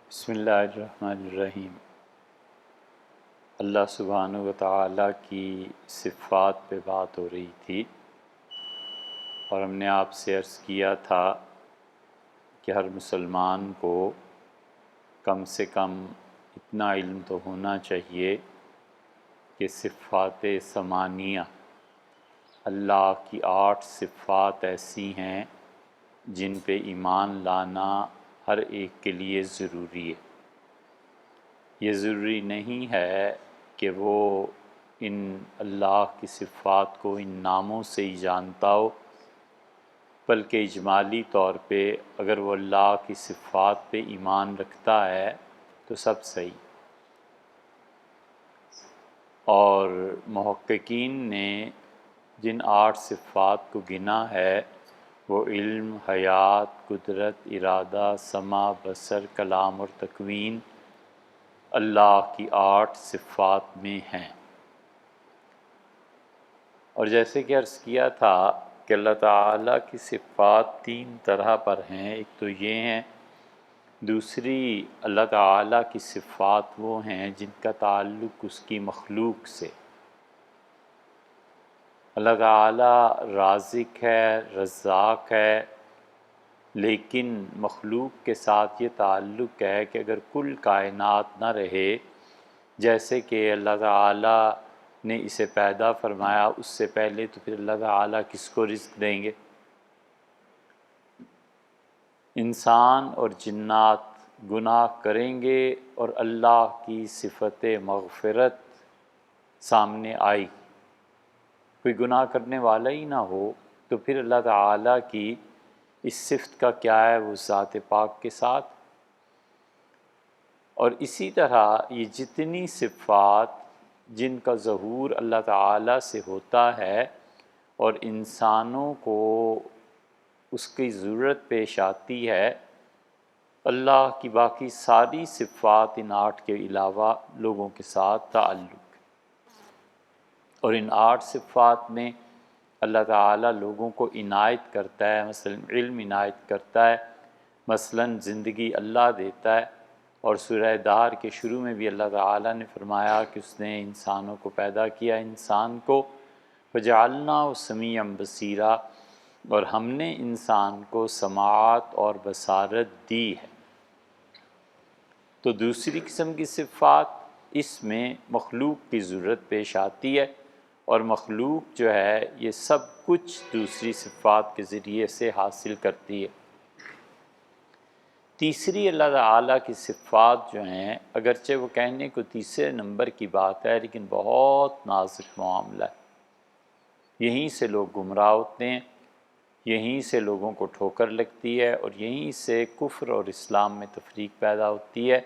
بسم اللہ الرحمن الرحیم۔ اللہ سبحانہ و تعالیٰ کی صفات پہ بات ہو رہی تھی اور ہم نے آپ سے عرض کیا تھا کہ ہر مسلمان کو کم سے کم اتنا علم تو ہونا چاہیے کہ صفات ثمانیہ، اللہ کی 8 صفات ایسی ہیں جن پہ ایمان لانا ہر ایک کے لیے ضروری ہے۔ یہ ضروری نہیں ہے کہ وہ ان اللہ کی صفات کو ان ناموں سے ہی جانتا ہو، بلکہ اجمالی طور پہ اگر وہ اللہ کی صفات پہ ایمان رکھتا ہے تو سب صحیح۔ اور محققین نے جن 8 صفات کو گنا ہے وہ علم، حیات، قدرت، ارادہ، سمع، بصر، کلام اور تکوین اللہ کی 8 صفات میں ہیں۔ اور جیسے کہ عرض کیا تھا کہ اللہ تعالیٰ کی صفات 3 طرح پر ہیں۔ ایک تو یہ ہیں، دوسری اللہ تعالیٰ کی صفات وہ ہیں جن کا تعلق اس کی مخلوق سے۔ اللہ تعالیٰ رازق ہے، رزاق ہے، لیکن مخلوق کے ساتھ یہ تعلق ہے کہ اگر کل کائنات نہ رہے، جیسے کہ اللہ تعالیٰ نے اسے پیدا فرمایا اس سے پہلے، تو پھر اللہ تعالیٰ کس کو رزق دیں گے؟ انسان اور جنات گناہ کریں گے اور اللہ کی صفت مغفرت سامنے آئی، کوئی گناہ کرنے والا ہی نہ ہو، تو پھر اللہ تعالیٰ کی اس صفت کا کیا ہے وہ ذات پاک کے ساتھ۔ اور اسی طرح یہ جتنی صفات جن کا ظہور اللہ تعالیٰ سے ہوتا ہے اور انسانوں کو اس کی ضرورت پیش آتی ہے، اللہ کی باقی ساری صفات ان 8 کے علاوہ لوگوں کے ساتھ تعلق ہے۔ اور ان 8 صفات میں اللہ تعالیٰ لوگوں کو عنایت کرتا ہے، مثلا علم عنایت کرتا ہے، مثلا زندگی اللہ دیتا ہے۔ اور سورہ دہر کے شروع میں بھی اللہ تعالیٰ نے فرمایا کہ اس نے انسانوں کو پیدا کیا، انسان کو فجعلناہ سمیعا بصیرا، اور ہم نے انسان کو سماعت اور بصارت دی ہے۔ تو دوسری قسم کی صفات اس میں مخلوق کی ضرورت پیش آتی ہے، اور مخلوق جو ہے یہ سب کچھ دوسری صفات کے ذریعے سے حاصل کرتی ہے۔ تیسری اللہ تعالیٰ کی صفات جو ہیں، اگرچہ وہ کہنے کو تیسرے نمبر کی بات ہے، لیکن بہت نازک معاملہ ہے۔ یہیں سے لوگ گمراہ ہوتے ہیں، یہیں سے لوگوں کو ٹھوکر لگتی ہے، اور یہیں سے کفر اور اسلام میں تفریق پیدا ہوتی ہے۔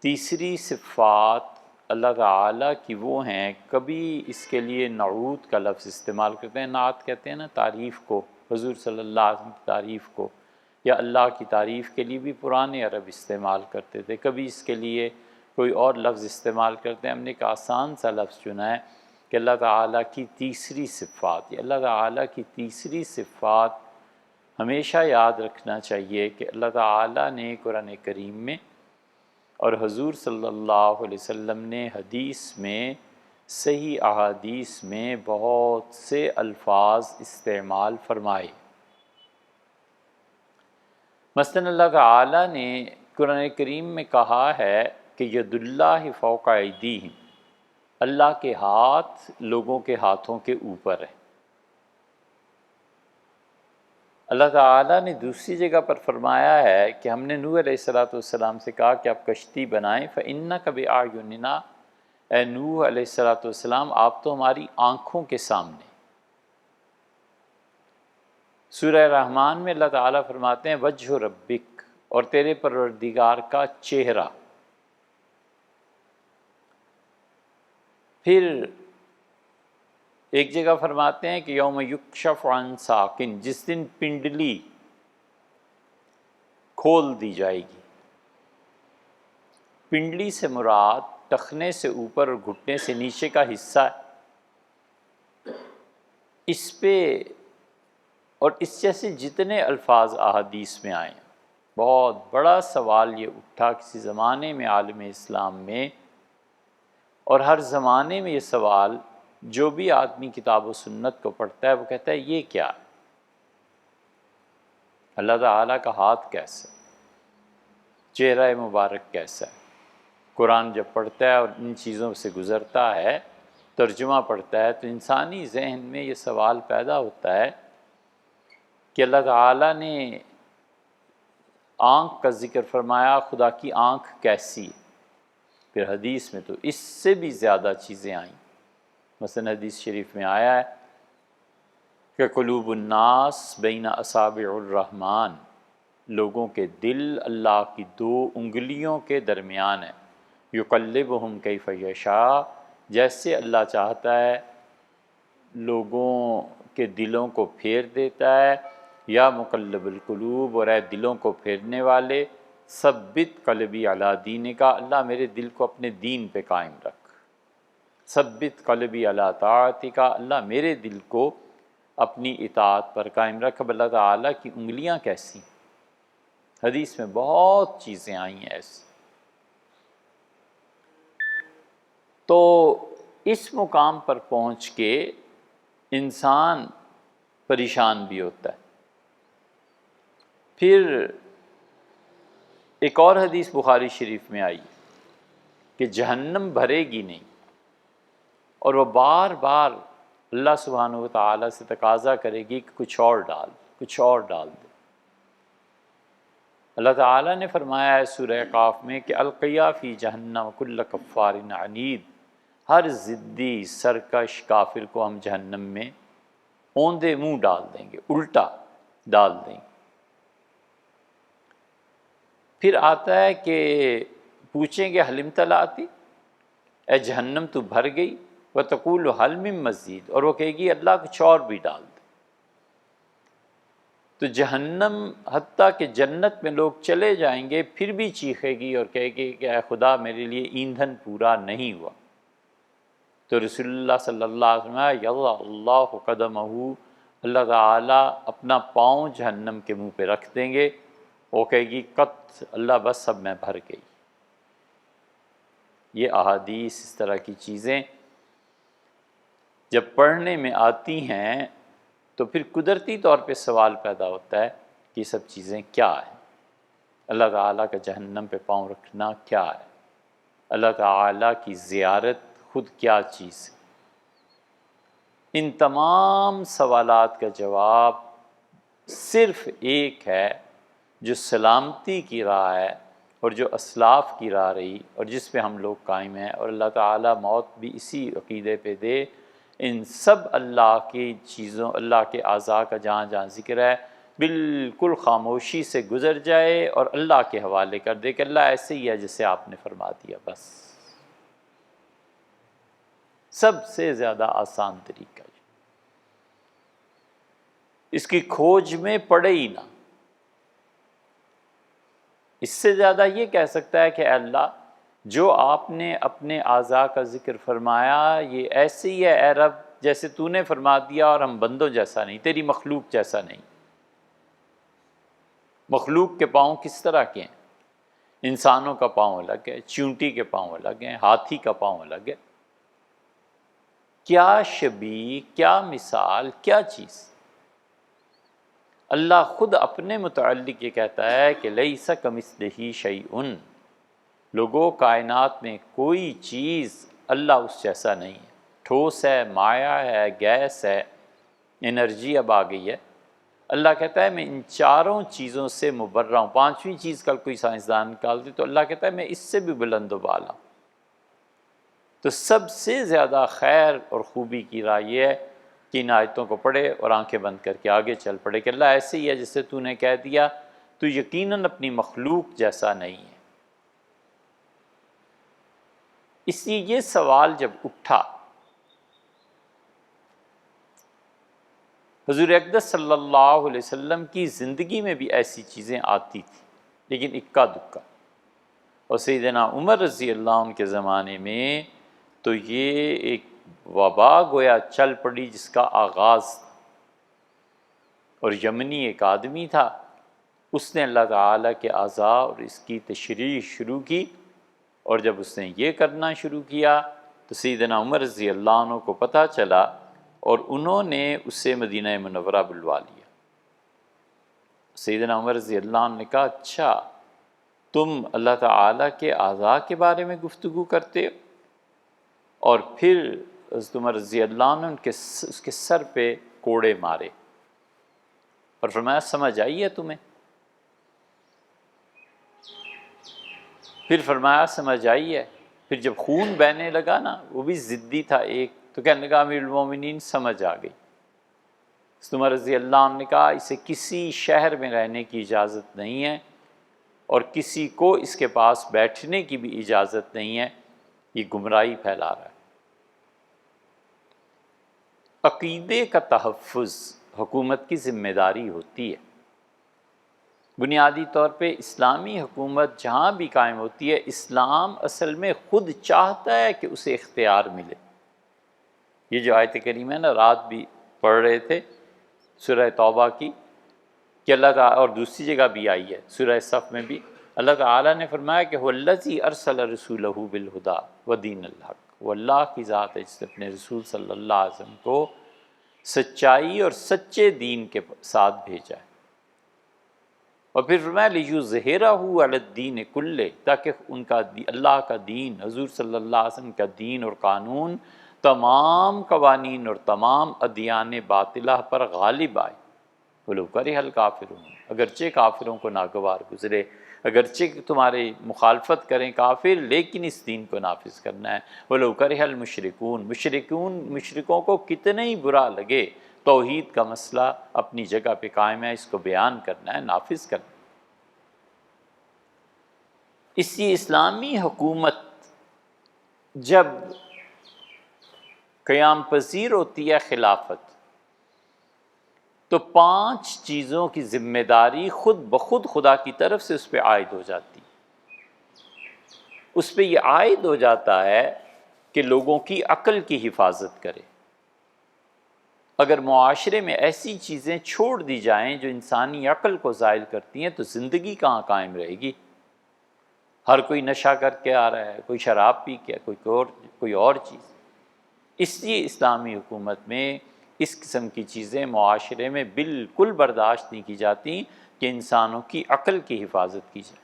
تیسری صفات اللہ تعالیٰ کی وہ ہیں، کبھی اس کے لیے نعوت کا لفظ استعمال کرتے ہیں، نعت کہتے ہیں نا تعریف کو، حضور صلی اللہ علیہ وسلم کی تعریف کو، یا اللہ کی تعریف کے لیے بھی پرانے عرب استعمال کرتے تھے، کبھی اس کے لیے کوئی اور لفظ استعمال کرتے ہیں۔ ہم نے ایک آسان سا لفظ چنا ہے کہ اللہ تعالیٰ کی تیسری صفات، یہ اللہ تعالیٰ کی تیسری صفات ہمیشہ یاد رکھنا چاہیے کہ اللہ تعالیٰ نے قرآن کریم میں اور حضور صلی اللہ علیہ وسلم نے حدیث میں، صحیح احادیث میں بہت سے الفاظ استعمال فرمائے۔ مثلا اللہ تعالیٰ نے قرآن کریم میں کہا ہے کہ ید اللہ فوق ایدیہم، اللہ کے ہاتھ لوگوں کے ہاتھوں کے اوپر ہے۔ اللہ تعالیٰ نے دوسری جگہ پر فرمایا ہے کہ ہم نے نوح علیہ السلام سے کہا کہ آپ کشتی بنائیں، فَإِنَّكَ بِأَعْيُنِنَا، اے نوح علیہ السلام آپ تو ہماری آنکھوں کے سامنے۔ سورہ رحمان میں اللہ تعالیٰ فرماتے ہیں وجہ ربک، اور تیرے پروردگار کا چہرہ۔ پھر ایک جگہ فرماتے ہیں کہ یوم یکشف عن ساق، جس دن پنڈلی کھول دی جائے گی۔ پنڈلی سے مراد ٹخنے سے اوپر اور گھٹنے سے نیچے کا حصہ ہے۔ اس پہ اور اس جیسے جتنے الفاظ احادیث میں آئے ہیں، بہت بڑا سوال یہ اٹھا کسی زمانے میں عالم اسلام میں، اور ہر زمانے میں یہ سوال جو بھی آدمی کتاب و سنت کو پڑھتا ہے وہ کہتا ہے یہ کیا ہے؟ اللہ تعالیٰ کا ہاتھ کیسا ہے؟ چہرہ مبارک کیسا ہے؟ قرآن جب پڑھتا ہے اور ان چیزوں سے گزرتا ہے، ترجمہ پڑھتا ہے، تو انسانی ذہن میں یہ سوال پیدا ہوتا ہے کہ اللہ تعالیٰ نے آنکھ کا ذکر فرمایا، خدا کی آنکھ کیسی ہے؟ پھر حدیث میں تو اس سے بھی زیادہ چیزیں آئیں۔ مثلا حدیث شریف میں آیا ہے کہ قلوب الناس بین اصابع الرحمن، لوگوں کے دل اللہ کی 2 انگلیوں کے درمیان ہے، یقلبہم کیف یشاء، جیسے اللہ چاہتا ہے لوگوں کے دلوں کو پھیر دیتا ہے، یا مقلب القلوب، اور اے دلوں کو پھیرنے والے، ثبت قلبی علی دینک، اللہ میرے دل کو اپنے دین پہ قائم رکھ، ثبت قلبی علی طاعتک، اللہ میرے دل کو اپنی اطاعت پر قائم رکھ۔ اب اللہ تعالیٰ کی انگلیاں کیسی؟ حدیث میں بہت چیزیں آئی ہیں ایسی۔ تو اس مقام پر پہنچ کے انسان پریشان بھی ہوتا ہے۔ پھر ایک اور حدیث بخاری شریف میں آئی کہ جہنم بھرے گی نہیں، اور وہ بار بار اللہ سبحانہ و تعالیٰ سے تقاضا کرے گی کہ کچھ اور ڈال، کچھ اور ڈال دے۔ اللہ تعالیٰ نے فرمایا ہے سورہ قاف میں کہ القیا فی جہنم کل کفار عنید، ہر ضدی سرکش کافر کو ہم جہنم میں اوندے منہ ڈال دیں گے، الٹا ڈال دیں گے۔ پھر آتا ہے کہ پوچھیں گے حل امتلأتی، اے جہنم تو بھر گئی، وتقول حل من مزید، اور وہ کہے گی اللہ کچھ اور بھی ڈال دے۔ تو جہنم حتیٰ کہ جنت میں لوگ چلے جائیں گے پھر بھی چیخے گی اور کہے گی کہ اے خدا میرے لیے ایندھن پورا نہیں ہوا۔ تو رسول اللہ صلی اللہ علیہ وسلم یضع اللہ قدمہ، اللہ تعالیٰ اپنا پاؤں جہنم کے منہ پہ رکھ دیں گے، وہ کہے گی قط اللہ بس اب میں بھر گئی۔ یہ احادیث، اس طرح کی چیزیں جب پڑھنے میں آتی ہیں تو پھر قدرتی طور پہ سوال پیدا ہوتا ہے کہ یہ سب چیزیں کیا ہیں؟ اللہ تعالیٰ کا جہنم پہ پاؤں رکھنا کیا ہے؟ اللہ تعالیٰ کی زیارت خود کیا چیز ہے؟ ان تمام سوالات کا جواب صرف ایک ہے جو سلامتی کی راہ ہے اور جو اسلاف کی راہ رہی اور جس پہ ہم لوگ قائم ہیں، اور اللہ تعالیٰ موت بھی اسی عقیدے پہ دے۔ ان سب اللہ کی چیزوں، اللہ کے اعضاء کا جہاں جہاں ذکر ہے، بالکل خاموشی سے گزر جائے اور اللہ کے حوالے کر دے کہ اللہ ایسے ہی ہے جسے آپ نے فرما دیا، بس۔ سب سے زیادہ آسان طریقہ ہے، اس کی کھوج میں پڑے ہی نہ۔ اس سے زیادہ یہ کہہ سکتا ہے کہ اے اللہ جو آپ نے اپنے اعضاء کا ذکر فرمایا یہ ایسے ہی ہے اے رب جیسے تو نے فرما دیا، اور ہم بندوں جیسا نہیں، تیری مخلوق جیسا نہیں۔ مخلوق کے پاؤں کس طرح کے ہیں؟ انسانوں کا پاؤں الگ ہے، چیونٹی کے پاؤں الگ ہیں، ہاتھی کا پاؤں الگ ہے۔ کیا شبیہ، کیا مثال، کیا چیز؟ اللہ خود اپنے متعلق یہ کہتا ہے کہ لیس کمثلہ شیء، لوگوں کائنات میں کوئی چیز اللہ اس جیسا نہیں ہے۔ ٹھوس ہے، مایع ہے، گیس ہے، انرجی اب آ گئی ہے۔ اللہ کہتا ہے میں ان چاروں چیزوں سے مبرہ ہوں۔ 5ویں چیز کل کوئی سائنسدان نکال دے تو اللہ کہتا ہے میں اس سے بھی بلند و بالا ہوں۔ تو سب سے زیادہ خیر اور خوبی کی راہ یہ ہے کہ ان آیتوں کو پڑھے اور آنکھیں بند کر کے آگے چل پڑے کہ اللہ ایسے ہی ہے جسے تو نے کہہ دیا، تو یقیناً اپنی مخلوق جیسا نہیں ہے۔ اس لیے یہ سوال جب اٹھا، حضور اقدس صلی اللہ علیہ وسلم کی زندگی میں بھی ایسی چیزیں آتی تھیں لیکن اکا دکا، اور سیدنا عمر رضی اللہ عنہ کے زمانے میں تو یہ ایک وبا گویا چل پڑی جس کا آغاز تھا۔ اور یمنی ایک آدمی تھا، اس نے اللہ تعالیٰ کے اعضاء اور اس کی تشریح شروع کی، اور جب اس نے یہ کرنا شروع کیا تو سیدنا عمر رضی اللہ عنہ کو پتہ چلا، اور انہوں نے اسے مدینہ منورہ بلوا لیا۔ سیدنا عمر رضی اللہ عنہ نے کہا اچھا تم اللہ تعالیٰ کے اعضاء کے بارے میں گفتگو کرتے ہو؟ اور پھر حضرت عمر رضی اللہ عنہ نے اس کے سر پہ کوڑے مارے اور فرمایا سمجھ آئی ہے تمہیں؟ پھر فرمایا سمجھ آئی ہے۔ پھر جب خون بہنے لگا نا، وہ بھی ضدی تھا ایک، تو کہنے لگا امیر المومنین سمجھ آ گئی۔ حضرت عمر رضی اللہ عنہ نے کہا اسے کسی شہر میں رہنے کی اجازت نہیں ہے، اور کسی کو اس کے پاس بیٹھنے کی بھی اجازت نہیں ہے، یہ گمراہی پھیلا رہا ہے۔ عقیدے کا تحفظ حکومت کی ذمہ داری ہوتی ہے۔ بنیادی طور پہ اسلامی حکومت جہاں بھی قائم ہوتی ہے، اسلام اصل میں خود چاہتا ہے کہ اسے اختیار ملے۔ یہ جو آیت کریمہ ہے نا، رات بھی پڑھ رہے تھے سورہ توبہ کی، کہ اللہ تعالیٰ، اور دوسری جگہ بھی آئی ہے سورہ صف میں بھی، اللہ تعالیٰ نے فرمایا کہ هو الذی ارسل رسولہ بالہدی ودین الحق، وہ اللہ کی ذات ہے جس نے اپنے رسول صلی اللہ علیہ وسلم کو سچائی اور سچے دین کے ساتھ بھیجا ہے۔ اور پھر فرمایا لیظہرہ علی الدین کلہ، تاکہ ان کا اللہ کا دین، حضور صلی اللہ علیہ وسلم کا دین اور قانون تمام قوانین اور تمام ادیان باطلہ پر غالب آئے۔ وَلَوْ كَرِهَ الْكَافِرُونَ، اگرچہ کافروں کو ناگوار گزرے، اگرچہ تمہارے مخالفت کریں کافر، لیکن اس دین کو نافذ کرنا ہے۔ وَلَوْ كَرِهَ الْمُشْرِكُونَ، مشرکوں کو کتنے ہی برا لگے، توحید کا مسئلہ اپنی جگہ پہ قائم ہے، اس کو بیان کرنا ہے، نافذ کرنا ہے۔ اس لیے اسلامی حکومت جب قیام پذیر ہوتی ہے خلافت، تو 5 چیزوں کی ذمہ داری خود بخود خدا کی طرف سے اس پہ عائد ہو جاتی۔ اس پہ یہ عائد ہو جاتا ہے کہ لوگوں کی عقل کی حفاظت کرے۔ اگر معاشرے میں ایسی چیزیں چھوڑ دی جائیں جو انسانی عقل کو زائل کرتی ہیں، تو زندگی کہاں قائم رہے گی؟ ہر کوئی نشہ کر کے آ رہا ہے، کوئی شراب پی کے، کوئی اور چیز۔ اس لیے اسلامی حکومت میں اس قسم کی چیزیں معاشرے میں بالکل برداشت نہیں کی جاتی کہ انسانوں کی عقل کی حفاظت کی جائے۔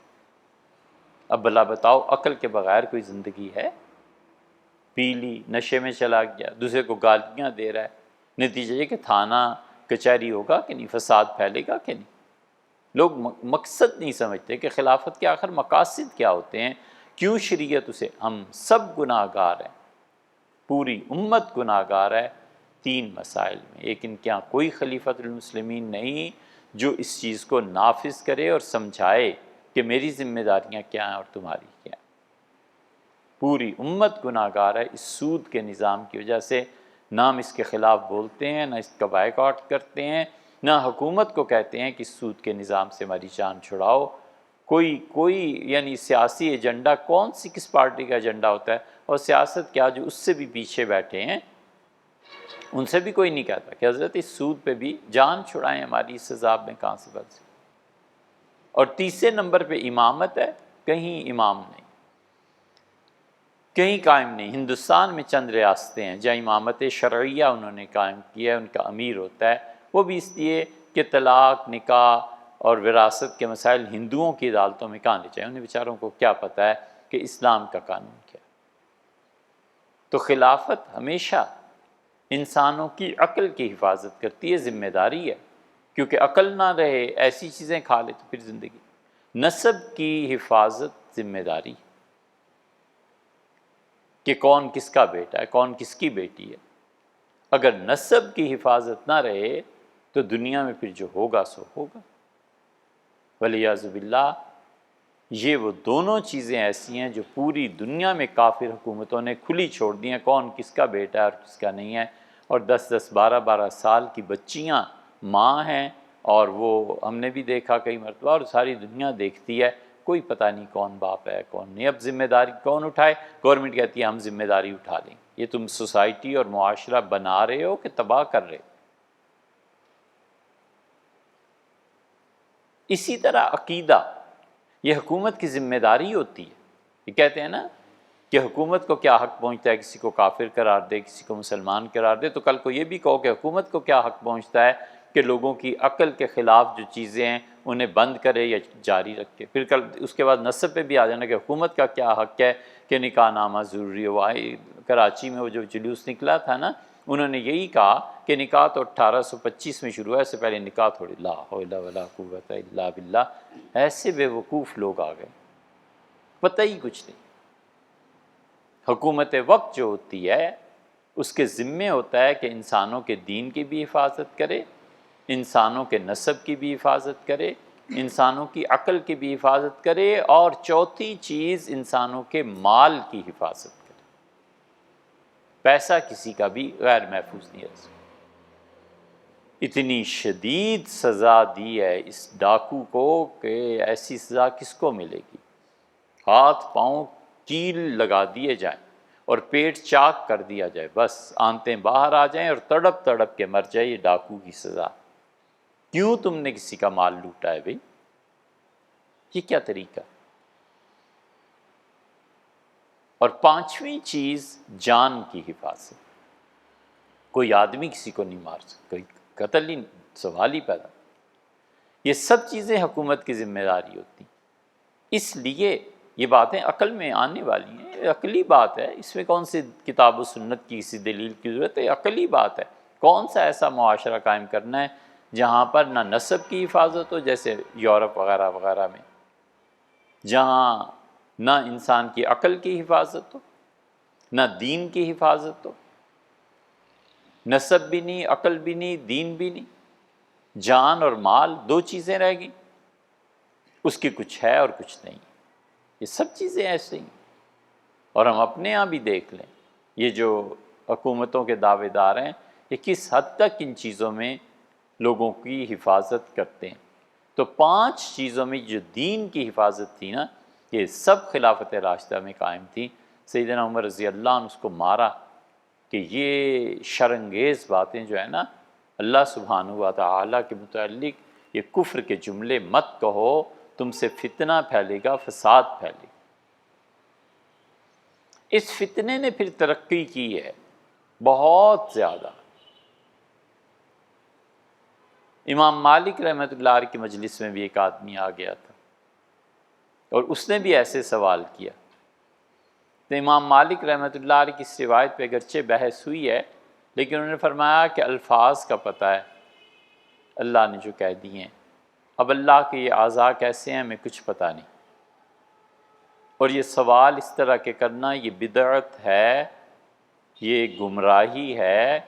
اب بلا بتاؤ، عقل کے بغیر کوئی زندگی ہے؟ پی لی، نشے میں چلا گیا، دوسرے کو گالیاں دے رہا ہے، نتیجہ یہ کہ تھانہ کچہری ہوگا کہ نہیں، فساد پھیلے گا کہ نہیں۔ لوگ مقصد نہیں سمجھتے کہ خلافت کے آخر مقاصد کیا ہوتے ہیں، کیوں شریعت اسے، ہم سب گناہ گار ہیں، پوری امت گناہ گار ہے 3 مسائل میں۔ ایک، ان کے یہاں کوئی خلیفۃ المسلمین نہیں جو اس چیز کو نافذ کرے اور سمجھائے کہ میری ذمہ داریاں کیا ہیں اور تمہاری کیا ہیں۔ پوری امت گناہ گار ہے اس سود کے نظام کی وجہ سے۔ نہ ہم اس کے خلاف بولتے ہیں، نہ اس کا بائیکاٹ کرتے ہیں، نہ حکومت کو کہتے ہیں کہ اس سود کے نظام سے ہماری جان چھڑاؤ۔ کوئی یعنی سیاسی ایجنڈا، کون سی کس پارٹی کا ایجنڈا ہوتا ہے، اور سیاست کیا جو اس سے بھی پیچھے بیٹھے ہیں، ان سے بھی کوئی نہیں کہتا کہ حضرت اس سود پہ بھی جان چھڑائیں، ہماری اس عذاب میں کہاں سے بچ۔ اور تیسرے نمبر پہ امامت ہے، کہیں امام نہیں، کہیں قائم نہیں۔ ہندوستان میں چند ریاستیں ہیں جہاں امامت شرعیہ انہوں نے قائم کیا ہے، ان کا امیر ہوتا ہے، وہ بھی اس لیے کہ طلاق، نکاح اور وراثت کے مسائل ہندوؤں کی عدالتوں میں کہاں لے جائیں، انہیں بیچاروں کو کیا پتہ ہے کہ اسلام کا قانون کیا ہے۔ تو خلافت ہمیشہ انسانوں کی عقل کی حفاظت کرتی ہے، ذمہ داری ہے، کیونکہ عقل نہ رہے، ایسی چیزیں کھا لے تو پھر زندگی۔ نسب کی حفاظت ذمہ داری، کہ کون کس کا بیٹا ہے، کون کس کی بیٹی ہے۔ اگر نسب کی حفاظت نہ رہے تو دنیا میں پھر جو ہوگا سو ہوگا۔ ولیعذ باللہ، یہ وہ دونوں چیزیں ایسی ہیں جو پوری دنیا میں کافر حکومتوں نے کھلی چھوڑ دی ہیں، کون کس کا بیٹا ہے اور کس کا نہیں ہے۔ اور 10 12 سال کی بچیاں ماں ہیں، اور وہ ہم نے بھی دیکھا کئی مرتبہ، اور ساری دنیا دیکھتی ہے، کوئی پتہ نہیں کون باپ ہے کون نہیں۔ اب ذمہ داری کون اٹھائے؟ گورنمنٹ کہتی ہے ہم ذمہ داری اٹھا لیں گے۔ یہ تم سوسائٹی اور معاشرہ بنا رہے ہو کہ تباہ کر رہے ہو؟ اسی طرح عقیدہ یہ حکومت کی ذمہ داری ہوتی ہے. یہ کہتے ہیں نا کہ حکومت کو کیا حق پہنچتا ہے کسی کو کافر قرار دے، کسی کو مسلمان قرار دے، تو کل کو یہ بھی کہو کہ حکومت کو کیا حق پہنچتا ہے کہ لوگوں کی عقل کے خلاف جو چیزیں ہیں انہیں بند کرے یا جاری رکھے. پھر کل اس کے بعد نسب پہ بھی آ جانا کہ حکومت کا کیا حق ہے کہ نکاح نامہ ضروری ہو. کراچی میں وہ جو جلوس نکلا تھا نا، انہوں نے یہی کہا کہ نکاح تو 1825 میں شروع ہے، اس سے پہلے نکاح تھوڑی. لا حول ولا قوت الا باللہ. ایسے بے وقوف لوگ آ گئے، پتہ ہی کچھ نہیں. حکومت وقت جو ہوتی ہے اس کے ذمے ہوتا ہے کہ انسانوں کے دین کی بھی حفاظت کرے، انسانوں کے نسب کی بھی حفاظت کرے، انسانوں کی عقل کی بھی حفاظت کرے، اور چوتھی چیز انسانوں کے مال کی حفاظت کرے. پیسہ کسی کا بھی غیر محفوظ نہیں رہ سکتا. اتنی شدید سزا دی ہے اس ڈاکو کو کہ ایسی سزا کس کو ملے گی. ہاتھ پاؤں کیل لگا دیے جائیں اور پیٹ چاک کر دیا جائے، بس آنتیں باہر آ جائیں اور تڑپ تڑپ کے مر جائے. یہ ڈاکو کی سزا. کیوں تم نے کسی کا مال لوٹا ہے بھئی؟ یہ کیا طریقہ؟ اور پانچویں چیز جان کی حفاظت. کوئی آدمی کسی کو نہیں مار سکتا، کوئی قتل ہی سوال ہی پیدا. یہ سب چیزیں حکومت کی ذمہ داری ہوتی. اس لیے یہ باتیں عقل میں آنے والی ہیں، عقلی بات ہے. اس میں کون سی کتاب و سنت کی کسی دلیل کی ضرورت ہے؟ عقلی بات ہے. کون سا ایسا معاشرہ قائم کرنا ہے جہاں پر نہ نسب کی حفاظت ہو جیسے یورپ وغیرہ وغیرہ میں، جہاں نہ انسان کی عقل کی حفاظت ہو، نہ دین کی حفاظت ہو. نسب بھی نہیں، عقل بھی نہیں، دین بھی نہیں. جان اور مال دو چیزیں رہ گئیں. اس کی کچھ ہے اور کچھ نہیں. یہ سب چیزیں ایسے ہی. اور ہم اپنے یہاں بھی دیکھ لیں، یہ جو حکومتوں کے دعوے دار ہیں یہ کس حد تک ان چیزوں میں لوگوں کی حفاظت کرتے ہیں. تو 5 چیزوں میں جو دین کی حفاظت تھی نا، یہ سب خلافت راشدہ میں قائم تھی. سیدنا عمر رضی اللہ عنہ اس کو مارا کہ یہ شرانگیز باتیں جو ہے نا اللہ سبحانہ و تعالیٰ کے متعلق، یہ کفر کے جملے مت کہو، تم سے فتنہ پھیلے گا، فساد پھیلے گا. اس فتنے نے پھر ترقی کی ہے بہت زیادہ. امام مالک رحمۃ اللہ علیہ کی مجلس میں بھی ایک آدمی آ گیا تھا اور اس نے بھی ایسے سوال کیا. تو امام مالک رحمۃ اللہ علیہ کی اس روایت پہ اگرچہ بحث ہوئی ہے، لیکن انہوں نے فرمایا کہ الفاظ کا پتہ ہے، اللہ نے جو کہہ دی ہیں. اب اللہ کے یہ اعضاء کیسے ہیں ہمیں کچھ پتہ نہیں. اور یہ سوال اس طرح کے کرنا یہ بدعت ہے، یہ گمراہی ہے.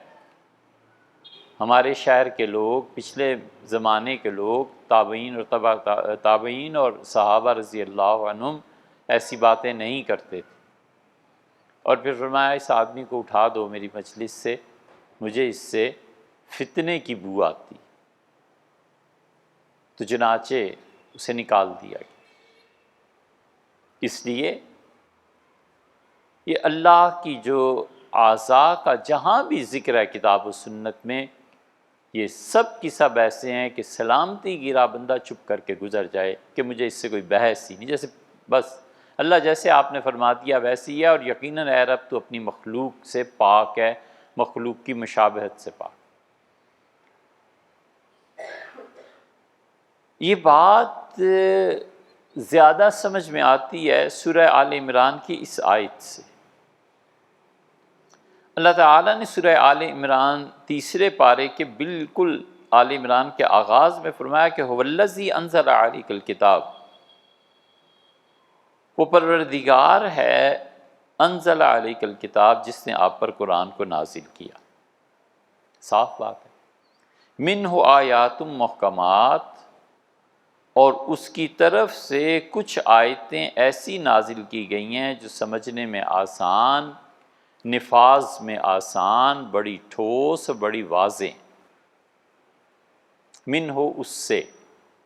ہمارے شہر کے لوگ، پچھلے زمانے کے لوگ، تابعین اور تبع تابعین اور صحابہ رضی اللہ عنہم ایسی باتیں نہیں کرتے تھے. اور پھر فرمایا اس آدمی کو اٹھا دو میری مجلس سے، مجھے اس سے فتنے کی بو آتی. تو چنانچہ اسے نکال دیا گیا. اس لیے یہ اللہ کی جو اعضاء کا جہاں بھی ذکر ہے کتاب و سنت میں، یہ سب کی سب ایسے ہیں کہ سلامتی گرا بندہ چپ کر کے گزر جائے کہ مجھے اس سے کوئی بحث ہی نہیں. جیسے بس اللہ جیسے آپ نے فرما دیا ویسے ہی ہے. اور یقیناً اے رب تو اپنی مخلوق سے پاک ہے، مخلوق کی مشابہت سے پاک. یہ بات زیادہ سمجھ میں آتی ہے سورہ آل عمران کی اس آیت سے. اللہ تعالیٰ نے سورہ آل عمران تیسرے پارے کے بالکل آل عمران کے آغاز میں فرمایا کہ هو الذی انزل علیک الکتاب. وہ پروردگار ہے انزل علیک الکتاب جس نے آپ پر قرآن کو نازل کیا. صاف بات ہے. منہ آیات محکمات، اور اس کی طرف سے کچھ آیتیں ایسی نازل کی گئی ہیں جو سمجھنے میں آسان، نفاذ میں آسان، بڑی ٹھوس، بڑی واضح. من ہو اس سے،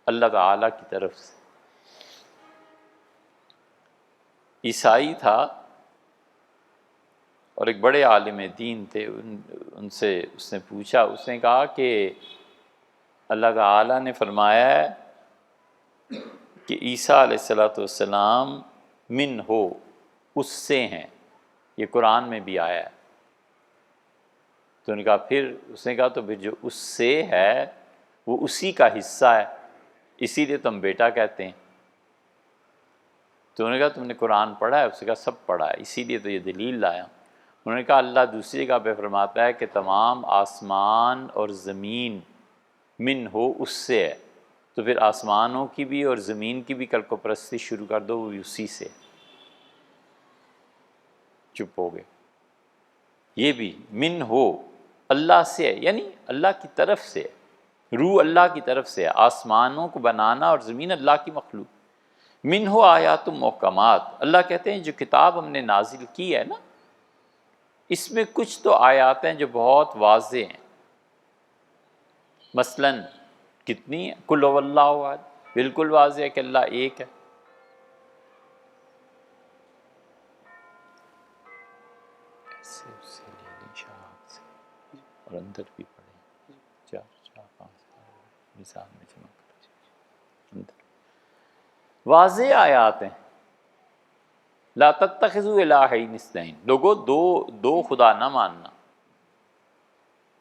اللہ تعالیٰ کی طرف سے. عیسائی تھا اور ایک بڑے عالم دین تھے. ان سے اس نے پوچھا، اس نے کہا کہ اللہ تعالیٰ نے فرمایا ہے کہ عیسیٰ علیہ الصلوۃ والسلام من ہو، اس سے ہیں، یہ قرآن میں بھی آیا ہے۔ تو انہوں نے کہا پھر اس نے کہا تو پھر جو اس سے ہے وہ اسی کا حصہ ہے، اسی لیے تم بیٹا کہتے ہیں۔ تو انہوں نے کہا تم نے قرآن پڑھا ہے؟ اس نے کہا سب پڑھا ہے، اسی لیے تو یہ دلیل لایا ہوں۔ انہوں نے کہا اللہ دوسری جگہ پہ فرماتا ہے کہ تمام آسمان اور زمین من ہو، اس سے ہے، تو پھر آسمانوں کی بھی اور زمین کی بھی کل کو پرستی شروع کر دو، وہ بھی اسی سے۔ چپ ہو گئے۔ یہ بھی من ہو اللہ سے ہے، یعنی اللہ کی طرف سے ہے، روح اللہ کی طرف سے ہے، آسمانوں کو بنانا اور زمین اللہ کی مخلوق۔ من ہو آیات محکمات، اللہ کہتے ہیں جو کتاب ہم نے نازل کی ہے نا، اس میں کچھ تو آیات ہیں جو بہت واضح ہیں۔ مثلاً کتنی ہیں؟ قل هو اللہ احد، بالکل واضح ہے کہ اللہ ایک ہے۔ ایسے اس سے لے لیں شاہد سے اور اندر بھی پڑھیں، چار پانچ مثال میں جمع کریں، واضح آیات ہیں۔ لا تتخذوا الہین اثنین، لوگوں دو خدا نہ ماننا،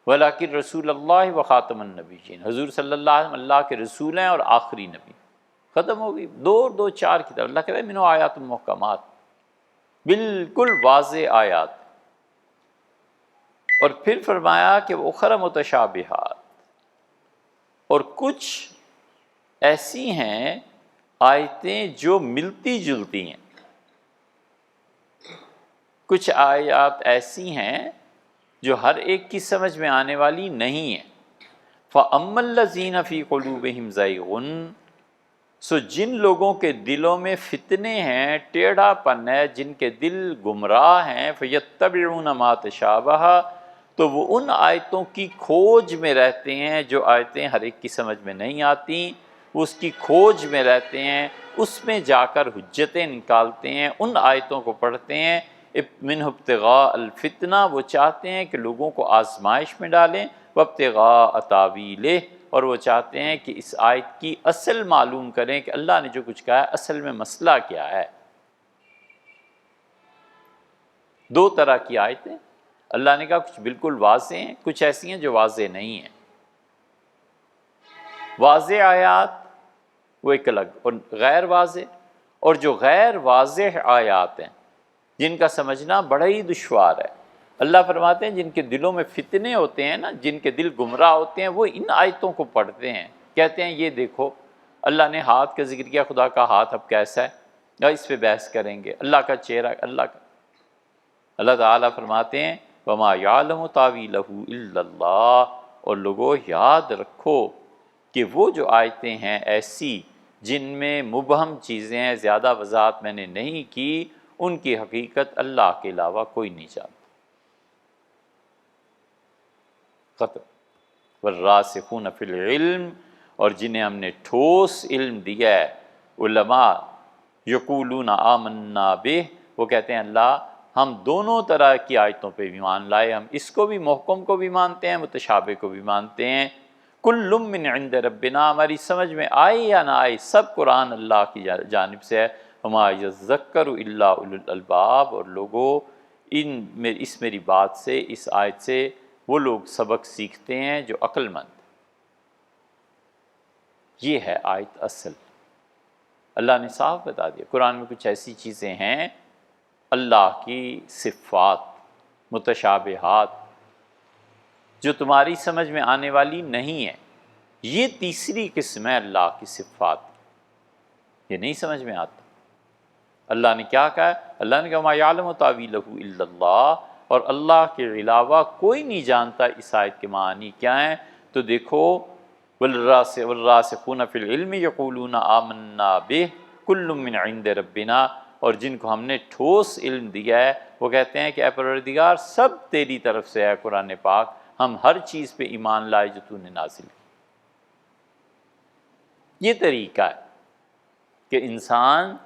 ولیکن رسول اللہ و خاتم النبیین، حضور صلی اللہ علیہ وسلم اللہ کے رسول ہیں اور آخری نبی۔ ختم ہو گئی، دو چار کی طرف اللہ کہتا ہے منو آیات محکمات، بالکل واضح آیات۔ اور پھر فرمایا کہ اخر متشابہات، اور کچھ ایسی ہیں آیتیں جو ملتی جلتی ہیں، کچھ آیات ایسی ہیں جو ہر ایک کی سمجھ میں آنے والی نہیں ہیں۔ فَأَمَّا الَّذِينَ فِي قُلُوبِهِمْ زَيْغٌ، سو جن لوگوں کے دلوں میں فتنے ہیں، ٹیڑھا پن ہے، جن کے دل گمراہ ہیں، فَيَتَّبِعُونَ مَا تَشَابَهَ، تو وہ ان آیتوں کی کھوج میں رہتے ہیں جو آیتیں ہر ایک کی سمجھ میں نہیں آتی، وہ اس کی کھوج میں رہتے ہیں، اس میں جا کر حجتیں نکالتے ہیں، ان آیتوں کو پڑھتے ہیں۔ من ابتغاء الفتنہ، وہ چاہتے ہیں کہ لوگوں کو آزمائش میں ڈالیں، وابتغاء تاویلہ، اور وہ چاہتے ہیں کہ اس آیت کی اصل معلوم کریں کہ اللہ نے جو کچھ کہا ہے اصل میں مسئلہ کیا ہے۔ دو طرح کی آیتیں اللہ نے کہا، کچھ بالکل واضح ہیں، کچھ ایسی ہیں جو واضح نہیں ہیں۔ واضح آیات وہ ایک الگ، اور غیر واضح، اور جو غیر واضح آیات ہیں جن کا سمجھنا بڑا ہی دشوار ہے، اللہ فرماتے ہیں جن کے دلوں میں فتنے ہوتے ہیں نا، جن کے دل گمراہ ہوتے ہیں، وہ ان آیتوں کو پڑھتے ہیں، کہتے ہیں یہ دیکھو اللہ نے ہاتھ کا ذکر کیا، خدا کا ہاتھ اب کیسا ہے، یا اس پہ بحث کریں گے، اللہ کا چہرہ، اللہ تعالیٰ فرماتے ہیں وَمَا يَعْلَمُ تَأْوِيلَهُ إِلَّا اللَّهُ، اور لوگوں یاد رکھو کہ وہ جو آیتیں ہیں ایسی جن میں مبہم چیزیں ہیں، زیادہ وضاحت میں نے نہیں کی، ان کی حقیقت اللہ کے علاوہ کوئی نہیں جانتا۔ ختم۔ والراسخون فی العلم، اور جنہیں ہم نے ٹھوس علم دیا ہے، علماء یقولون آمنا بہ، وہ کہتے ہیں اللہ ہم دونوں طرح کی آیتوں پہ بھی ایمان لائے، ہم اس کو بھی محکم کو بھی مانتے ہیں، متشابہ کو بھی مانتے ہیں۔ کل من عند ربنا، ہماری سمجھ میں آئے یا نہ آئے، سب قرآن اللہ کی جانب سے ہے۔ وما یذکر الا اولو الالباب، اور لوگوں اس میری بات سے، اس آیت سے وہ لوگ سبق سیکھتے ہیں جو عقل مند۔ یہ ہے آیت اصل، اللہ نے صاف بتا دیا۔ قرآن میں کچھ ایسی چیزیں ہیں اللہ کی صفات متشابہات جو تمہاری سمجھ میں آنے والی نہیں ہیں، یہ تیسری قسم ہے اللہ کی صفات، یہ نہیں سمجھ میں آتا۔ اللہ نے کیا کہا؟ اللہ نے کہا ما یعلم تاویلہ الا اللہ، اور اللہ کے علاوہ کوئی نہیں جانتا اس آیت کے معنی کیا ہیں۔ تو دیکھو والراسخون فی العلم یقولون آمنا بہ کل من عند ربنا، اور جن کو ہم نے ٹھوس علم دیا ہے وہ کہتے ہیں کہ اے پروردگار سب تیری طرف سے ہے قرآن پاک، ہم ہر چیز پہ ایمان لائے جو تو نے نازل کی۔ یہ طریقہ ہے کہ انسان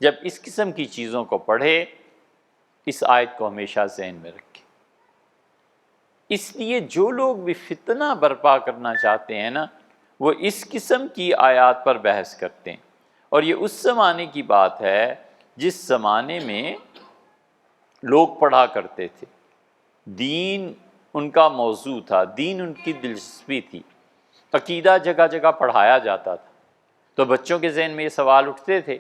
جب اس قسم کی چیزوں کو پڑھے، اس آیت کو ہمیشہ ذہن میں رکھے۔ اس لیے جو لوگ بھی فتنہ برپا کرنا چاہتے ہیں نا، وہ اس قسم کی آیات پر بحث کرتے ہیں، اور یہ اس زمانے کی بات ہے جس زمانے میں لوگ پڑھا کرتے تھے، دین ان کا موضوع تھا، دین ان کی دلچسپی تھی، عقیدہ جگہ جگہ پڑھایا جاتا تھا، تو بچوں کے ذہن میں یہ سوال اٹھتے تھے،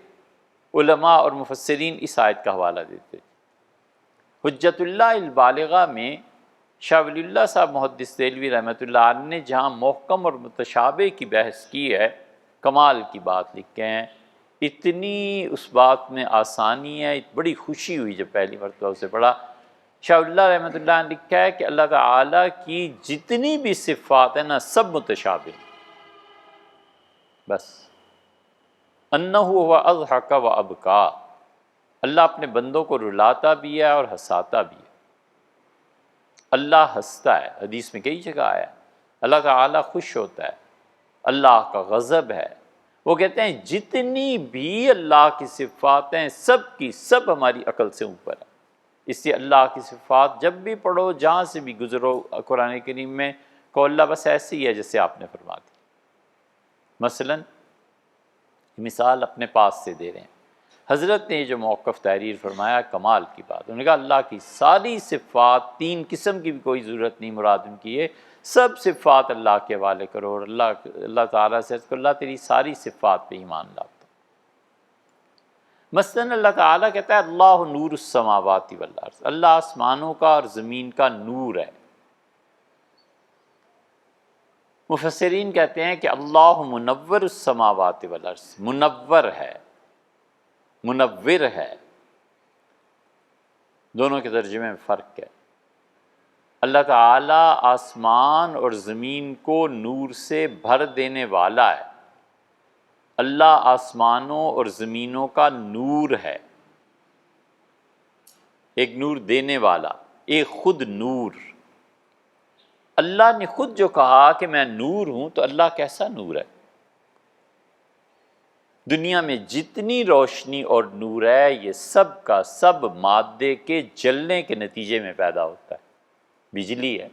علماء اور مفسرین اس آیت کا حوالہ دیتے تھے۔ حجت اللہ البالغہ میں شاہ ولی اللہ صاحب محدث دہلوی رحمۃ اللہ علیہ نے جہاں محکم اور متشابہ کی بحث کی ہے، کمال کی بات لکھے ہیں، اتنی اس بات میں آسانی ہے، بڑی خوشی ہوئی جب پہلی مرتبہ اسے پڑھا۔ شاہ ولی اللہ رحمۃ اللہ نے لکھا ہے کہ اللہ تعالیٰ کی جتنی بھی صفات ہیں نا سب متشابہ ہیں، بس انہ ہوا اضحک و ابکا، اللہ اپنے بندوں کو رلاتا بھی ہے اور ہنساتا بھی ہے۔ اللہ ہنستا ہے، حدیث میں کئی جگہ آیا ہے، اللہ تعالیٰ خوش ہوتا ہے، اللہ کا غضب ہے۔ وہ کہتے ہیں جتنی بھی اللہ کی صفات ہیں سب کی سب ہماری عقل سے اوپر ہے، اس لیے اللہ کی صفات جب بھی پڑھو، جہاں سے بھی گزرو قرآن کریم میں، کہ اللہ بس ایسے ہی ہے جیسے آپ نے فرما دی۔ مثلاً مثال اپنے پاس سے دے رہے ہیں، حضرت نے جو موقف تحریر فرمایا کمال کی بات، انہوں نے کہا اللہ کی ساری صفات، تین قسم کی بھی کوئی ضرورت نہیں مراد ان کی ہے، سب صفات اللہ کے حوالے کرو، اور اللہ تعالیٰ سے عرض کرو اللہ تیری ساری صفات پہ ایمان لاتا۔ مثلاً اللہ تعالیٰ کہتا ہے اللہ نور السماوات والارض، اللہ آسمانوں کا اور زمین کا نور ہے۔ مفسرین کہتے ہیں کہ اللہ منور السماوات والارض، منور ہے، منور ہے، دونوں کے ترجمے میں فرق ہے۔ اللہ تعالیٰ آسمان اور زمین کو نور سے بھر دینے والا ہے، اللہ آسمانوں اور زمینوں کا نور ہے، ایک نور دینے والا، ایک خود نور۔ اللہ نے خود جو کہا کہ میں نور ہوں، تو اللہ کیسا نور ہے؟ دنیا میں جتنی روشنی اور نور ہے یہ سب کا سب مادے کے جلنے کے نتیجے میں پیدا ہوتا ہے۔ بجلی ہے،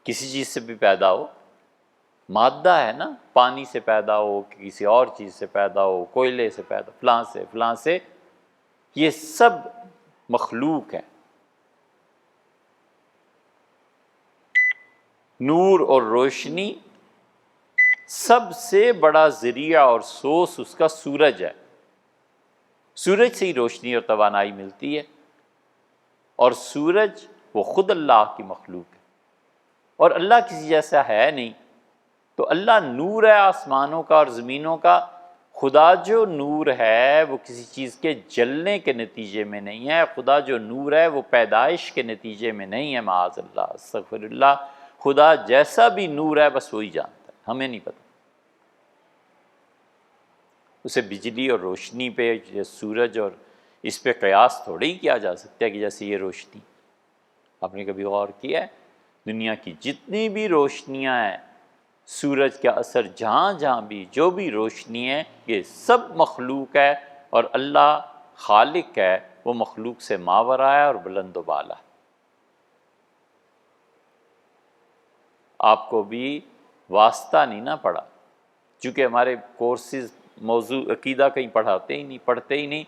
کسی چیز سے بھی پیدا ہو، مادہ ہے نا، پانی سے پیدا ہو، کسی اور چیز سے پیدا ہو، کوئلے سے پیدا، فلاں سے، یہ سب مخلوق ہے۔ نور اور روشنی سب سے بڑا ذریعہ اور سورس اس کا سورج ہے، سورج سے ہی روشنی اور توانائی ملتی ہے، اور سورج وہ خود اللہ کی مخلوق ہے، اور اللہ کسی جیسا ہے نہیں، تو اللہ نور ہے آسمانوں کا اور زمینوں کا۔ خدا جو نور ہے وہ کسی چیز کے جلنے کے نتیجے میں نہیں ہے، خدا جو نور ہے وہ پیدائش کے نتیجے میں نہیں ہے، معاذ اللہ، استغفر اللہ۔ خدا جیسا بھی نور ہے بس وہی جانتا ہے، ہمیں نہیں پتہ۔ اسے بجلی اور روشنی پہ، یہ سورج اور اس پہ قیاس تھوڑی ہی کیا جا سکتا ہے کہ جیسے یہ روشنی، آپ نے کبھی غور کیا ہے دنیا کی جتنی بھی روشنیاں ہیں، سورج کا اثر جہاں جہاں بھی جو بھی روشنی ہے، یہ سب مخلوق ہے، اور اللہ خالق ہے، وہ مخلوق سے ماورا ہے اور بلند و بالا ہے۔ آپ کو بھی واسطہ نہیں نہ پڑا، چونکہ ہمارے کورسز موضوع عقیدہ کہیں پڑھاتے ہی نہیں،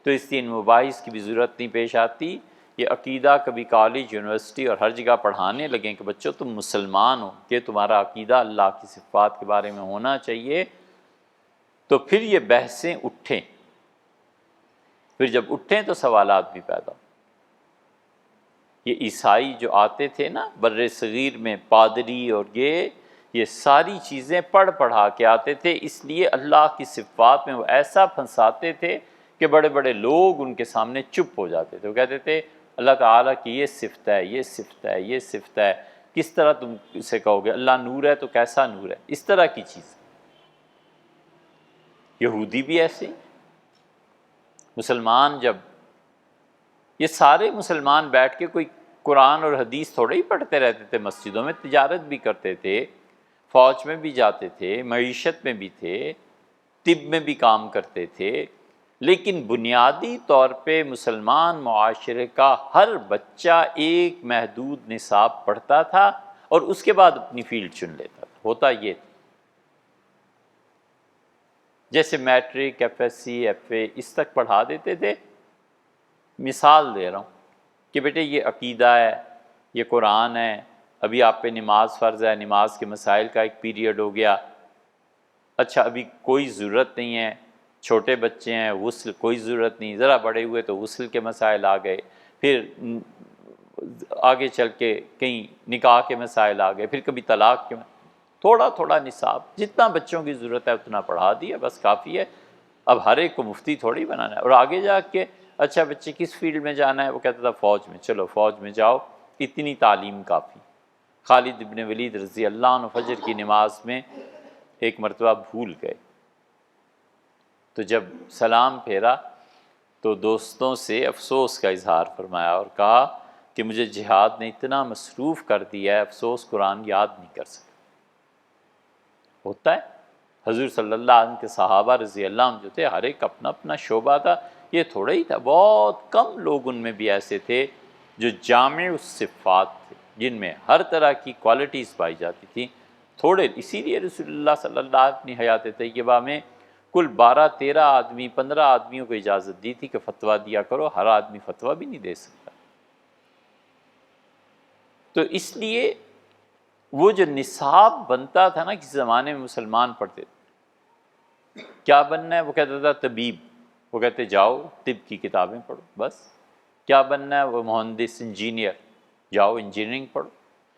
تو اس لیے ان مباحث کی بھی ضرورت نہیں پیش آتی۔ یہ عقیدہ کبھی کالج، یونیورسٹی اور ہر جگہ پڑھانے لگیں کہ بچوں تم مسلمان ہو، کہ تمہارا عقیدہ اللہ کی صفات کے بارے میں ہونا چاہیے، تو پھر یہ بحثیں اٹھیں، پھر جب اٹھیں تو سوالات بھی پیدا ہوں۔ یہ عیسائی جو آتے تھے نا بر صغیر میں، پادری اور یہ ساری چیزیں پڑھا کے آتے تھے، اس لیے اللہ کی صفات میں وہ ایسا پھنساتے تھے کہ بڑے بڑے لوگ ان کے سامنے چپ ہو جاتے تھے۔ وہ کہتے تھے اللہ تعالیٰ کی یہ صفت ہے، یہ صفت ہے، یہ صفت ہے، کس طرح تم اسے کہو گے؟ اللہ نور ہے تو کیسا نور ہے؟ اس طرح کی چیز۔ یہودی بھی ایسے ہی، مسلمان جب، یہ سارے مسلمان بیٹھ کے کوئی قرآن اور حدیث تھوڑے ہی پڑھتے رہتے تھے، مسجدوں میں تجارت بھی کرتے تھے، فوج میں بھی جاتے تھے، معیشت میں بھی تھے، طب میں بھی کام کرتے تھے، لیکن بنیادی طور پہ مسلمان معاشرے کا ہر بچہ ایک محدود نصاب پڑھتا تھا اور اس کے بعد اپنی فیلڈ چن لیتا تھا۔ ہوتا یہ تھا۔ جیسے matric, F S C, F A اس تک پڑھا دیتے تھے۔ مثال دے رہا ہوں کہ بیٹے یہ عقیدہ ہے، یہ قرآن ہے، ابھی آپ پہ نماز فرض ہے، نماز کے مسائل کا ایک پیریڈ ہو گیا، اچھا ابھی کوئی ضرورت نہیں ہے، چھوٹے بچے ہیں غسل کوئی ضرورت نہیں، ذرا بڑے ہوئے تو غسل کے مسائل آ گئے، پھر آگے چل کے کہیں نکاح کے مسائل آ گئے، پھر کبھی طلاق کے تھوڑا تھوڑا نصاب جتنا بچوں کی ضرورت ہے اتنا پڑھا دیا، بس کافی ہے۔ اب ہر ایک کو مفتی تھوڑی بنانا ہے۔ اور آگے جا کے اچھا بچے کس فیلڈ میں جانا ہے، وہ کہتا تھا فوج میں، چلو فوج میں جاؤ، اتنی تعلیم کافی۔ خالد بن ولید رضی اللہ عنہ فجر کی نماز میں ایک مرتبہ بھول گئے، تو جب سلام پھیرا تو دوستوں سے افسوس کا اظہار فرمایا اور کہا کہ مجھے جہاد نے اتنا مصروف کر دیا ہے، افسوس قرآن یاد نہیں کر سکا۔ ہوتا ہے، حضور صلی اللہ علیہ وسلم کے صحابہ رضی اللہ عنہ جو تھے، ہر ایک اپنا اپنا شعبہ تھا، یہ تھوڑا ہی تھا، بہت کم لوگ ان میں بھی ایسے تھے جو جامع الصفات تھے، جن میں ہر طرح کی کوالٹیز پائی جاتی تھیں، تھوڑے۔ اسی لیے رسول اللہ صلی اللہ علیہ وسلم نے حیات طیبہ میں کل 12-13 آدمی 15 آدمیوں کو اجازت دی تھی کہ فتویٰ دیا کرو، ہر آدمی فتویٰ بھی نہیں دے سکتا۔ تو اس لیے وہ جو نصاب بنتا تھا نا، کسی زمانے میں مسلمان پڑھتے تھے، کیا بننا ہے، وہ کہتا تھا طبیب، وہ کہتے جاؤ طب کی کتابیں پڑھو، بس۔ کیا بننا ہے، وہ مہندس، انجینئر، جاؤ انجینئرنگ پڑھو۔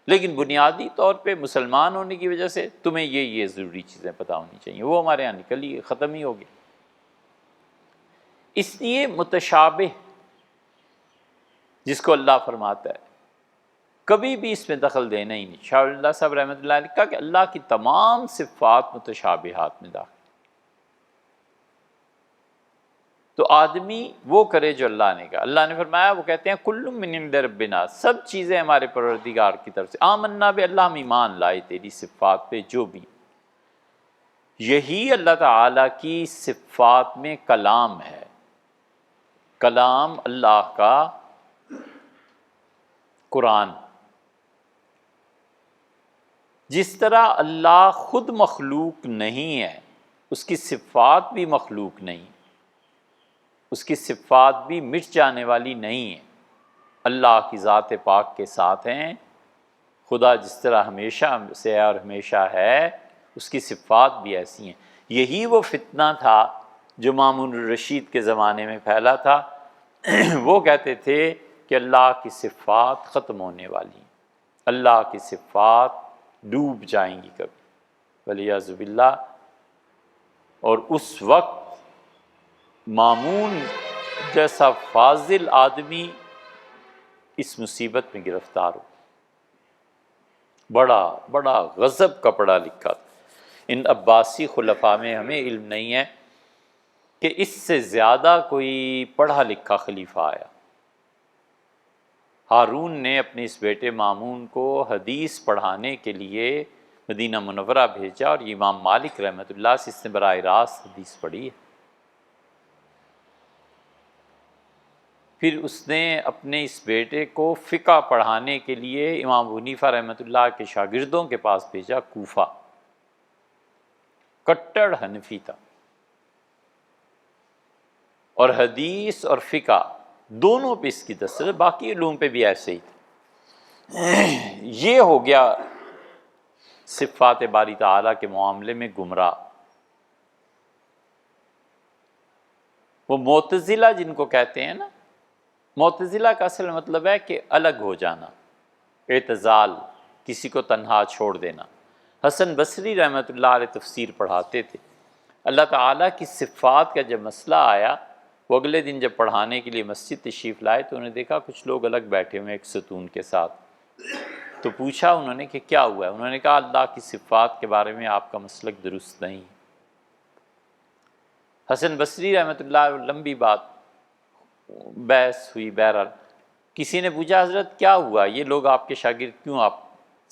لیکن بنیادی طور پہ مسلمان ہونے کی وجہ سے تمہیں یہ ضروری چیزیں پتہ ہونی چاہیے، وہ ہمارے یہاں نکلی، ختم ہی ہو گیا۔ اس لیے متشابہ جس کو اللہ فرماتا ہے کبھی بھی اس میں دخل دینا ہی نہیں۔ شاہ اللہ صاحب رحمۃ اللہ علیہ نے کہا کہ اللہ کی تمام صفات متشابہات میں داخل، تو آدمی وہ کرے جو اللہ نے کہا۔ اللہ نے فرمایا، وہ کہتے ہیں کل من عند ربنا، سب چیزیں ہمارے پروردگار کی طرف سے، آمنا بے، اللہ ہم ایمان لائے تیری صفات پہ جو بھی۔ یہی اللہ تعالیٰ کی صفات میں کلام ہے، کلام اللہ کا قرآن۔ جس طرح اللہ خود مخلوق نہیں ہے، اس کی صفات بھی مخلوق نہیں، اس کی صفات بھی مٹ جانے والی نہیں ہیں۔ اللہ کی ذات پاک کے ساتھ ہیں، خدا جس طرح ہمیشہ سے اور ہمیشہ ہے، اس کی صفات بھی ایسی ہیں۔ یہی وہ فتنہ تھا جو مامون الرشید کے زمانے میں پھیلا تھا۔ وہ کہتے تھے کہ اللہ کی صفات ختم ہونے والی ہیں، اللہ کی صفات ڈوب جائیں گی کبھی، والعیاذ باللہ۔ اور اس وقت مامون جیسا فاضل آدمی اس مصیبت میں گرفتار ہو، بڑا بڑا غضب کا پڑھا لکھا تھا۔ ان عباسی خلفاء میں ہمیں علم نہیں ہے کہ اس سے زیادہ کوئی پڑھا لکھا خلیفہ آیا۔ ہارون نے اپنے اس بیٹے مامون کو حدیث پڑھانے کے لیے مدینہ منورہ بھیجا، اور یہ امام مالک رحمۃ اللہ سے اس نے براہ راست حدیث پڑھی ہے۔ پھر اس نے اپنے اس بیٹے کو فقہ پڑھانے کے لیے امام ابو حنیفہ رحمۃ اللہ کے شاگردوں کے پاس بھیجا، کوفہ، کٹڑ حنفی تھا، اور حدیث اور فقہ دونوں پہ اس کی دسترس، باقی علوم پہ بھی ایسے ہی تھے۔ یہ ہو گیا صفات باری تعالیٰ کے معاملے میں گمراہ۔ وہ معتزلہ جن کو کہتے ہیں نا، معتزلہ کا اصل مطلب ہے کہ الگ ہو جانا، اعتزال، کسی کو تنہا چھوڑ دینا۔ حسن بصری رحمۃ اللہ علیہ تفسیر پڑھاتے تھے، اللہ تعالیٰ کی صفات کا جب مسئلہ آیا، وہ اگلے دن جب پڑھانے کے لیے مسجد تشریف لائے تو انہوں نے دیکھا کچھ لوگ الگ بیٹھے ہوئے ایک ستون کے ساتھ۔ تو پوچھا انہوں نے کہ کیا ہوا ہے؟ انہوں نے کہا اللہ کی صفات کے بارے میں آپ کا مسلک درست نہیں۔ حسن بصری رحمۃ اللہ علیہ لمبی بات بحث ہوئی، بہرحال کسی نے پوچھا حضرت کیا ہوا، یہ لوگ آپ کے شاگرد کیوں آپ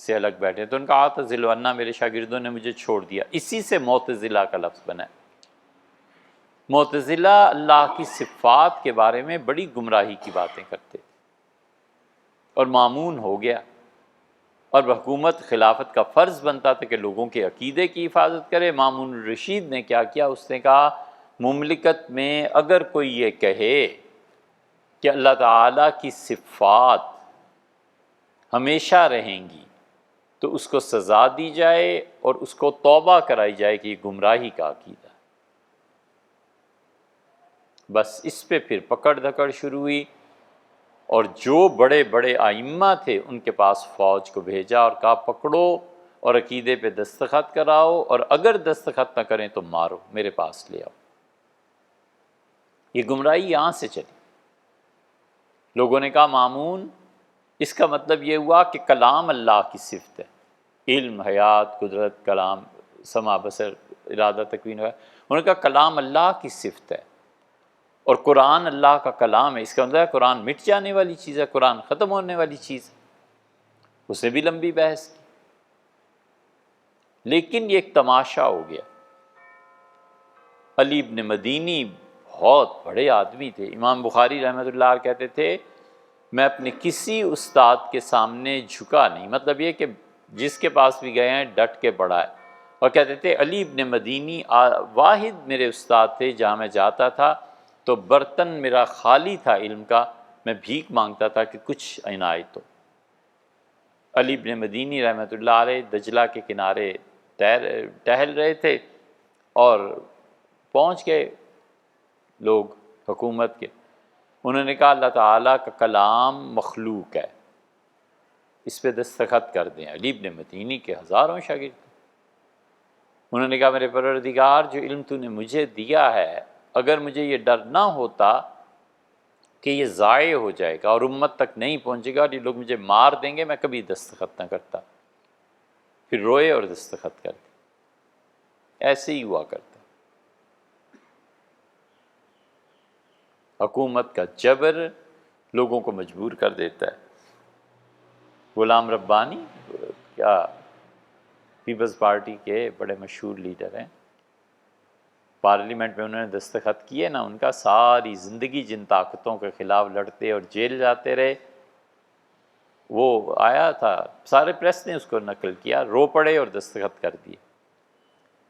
سے الگ بیٹھے؟ تو ان کا اعتزلوا، میرے شاگردوں نے مجھے چھوڑ دیا۔ اسی سے معتزلہ کا لفظ بنا ہے۔ معتزلہ اللہ کی صفات کے بارے میں بڑی گمراہی کی باتیں کرتے، اور مامون ہو گیا۔ اور حکومت خلافت کا فرض بنتا تھا کہ لوگوں کے عقیدے کی حفاظت کرے۔ مامون الرشید نے کیا کیا؟ اس نے کہا مملکت میں اگر کوئی یہ کہے کہ اللہ تعالیٰ کی صفات ہمیشہ رہیں گی تو اس کو سزا دی جائے اور اس کو توبہ کرائی جائے کہ یہ گمراہی کا عقیدہ ہے۔ بس اس پہ پھر پکڑ دھکڑ شروع ہوئی، اور جو بڑے بڑے ائمہ تھے ان کے پاس فوج کو بھیجا اور کہا پکڑو اور عقیدے پہ دستخط کراؤ، اور اگر دستخط نہ کریں تو مارو، میرے پاس لے آؤ۔ یہ گمراہی یہاں سے چلی۔ لوگوں نے کہا مامون، اس کا مطلب یہ ہوا کہ کلام اللہ کی صفت ہے، علم، حیات، قدرت، کلام، سمع، بصر، ارادہ، تکوین وغیرہ۔ انہوں نے کہا کلام اللہ کی صفت ہے اور قرآن اللہ کا کلام ہے، اس کا مطلب ہے قرآن مٹ جانے والی چیز ہے، قرآن ختم ہونے والی چیز ہے۔ اس نے بھی لمبی بحث کی، لیکن یہ ایک تماشا ہو گیا۔ علی ابن مدینی بہت بڑے آدمی تھے۔ امام بخاری رحمۃ اللہ علیہ کہتے تھے میں اپنے کسی استاد کے سامنے جھکا نہیں، مطلب یہ کہ جس کے پاس بھی گئے ہیں ڈٹ کے پڑھا ہے، اور کہتے تھے علی ابن مدینی واحد میرے استاد تھے جہاں میں جاتا تھا تو برتن میرا خالی تھا علم کا، میں بھیک مانگتا تھا کہ کچھ عنایت ہو۔ علی ابن مدینی رحمۃ اللہ علیہ دجلہ کے کنارے ٹہل رہے تھے اور پہنچ گئے لوگ حکومت کے، انہوں نے کہا اللہ تعالیٰ کا کلام مخلوق ہے، اس پہ دستخط کر دیں۔ علی ابن مدینی کے ہزاروں شاگرد تھے۔ انہوں نے کہا میرے پروردگار، جو علم تو نے مجھے دیا ہے، اگر مجھے یہ ڈر نہ ہوتا کہ یہ ضائع ہو جائے گا اور امت تک نہیں پہنچے گا اور یہ لوگ مجھے مار دیں گے، میں کبھی دستخط نہ کرتا۔ پھر روئے اور دستخط کر دی۔ ایسے ہی ہوا کرتا۔ حکومت کا جبر لوگوں کو مجبور کر دیتا ہے۔ غلام ربانی کیا پیپلز پارٹی کے بڑے مشہور لیڈر ہیں، پارلیمنٹ میں انہوں نے دستخط کیے نا، ان کا ساری زندگی جن طاقتوں کے خلاف لڑتے اور جیل جاتے رہے، وہ آیا تھا، سارے پریس نے اس کو نقل کیا، رو پڑے اور دستخط کر دیے۔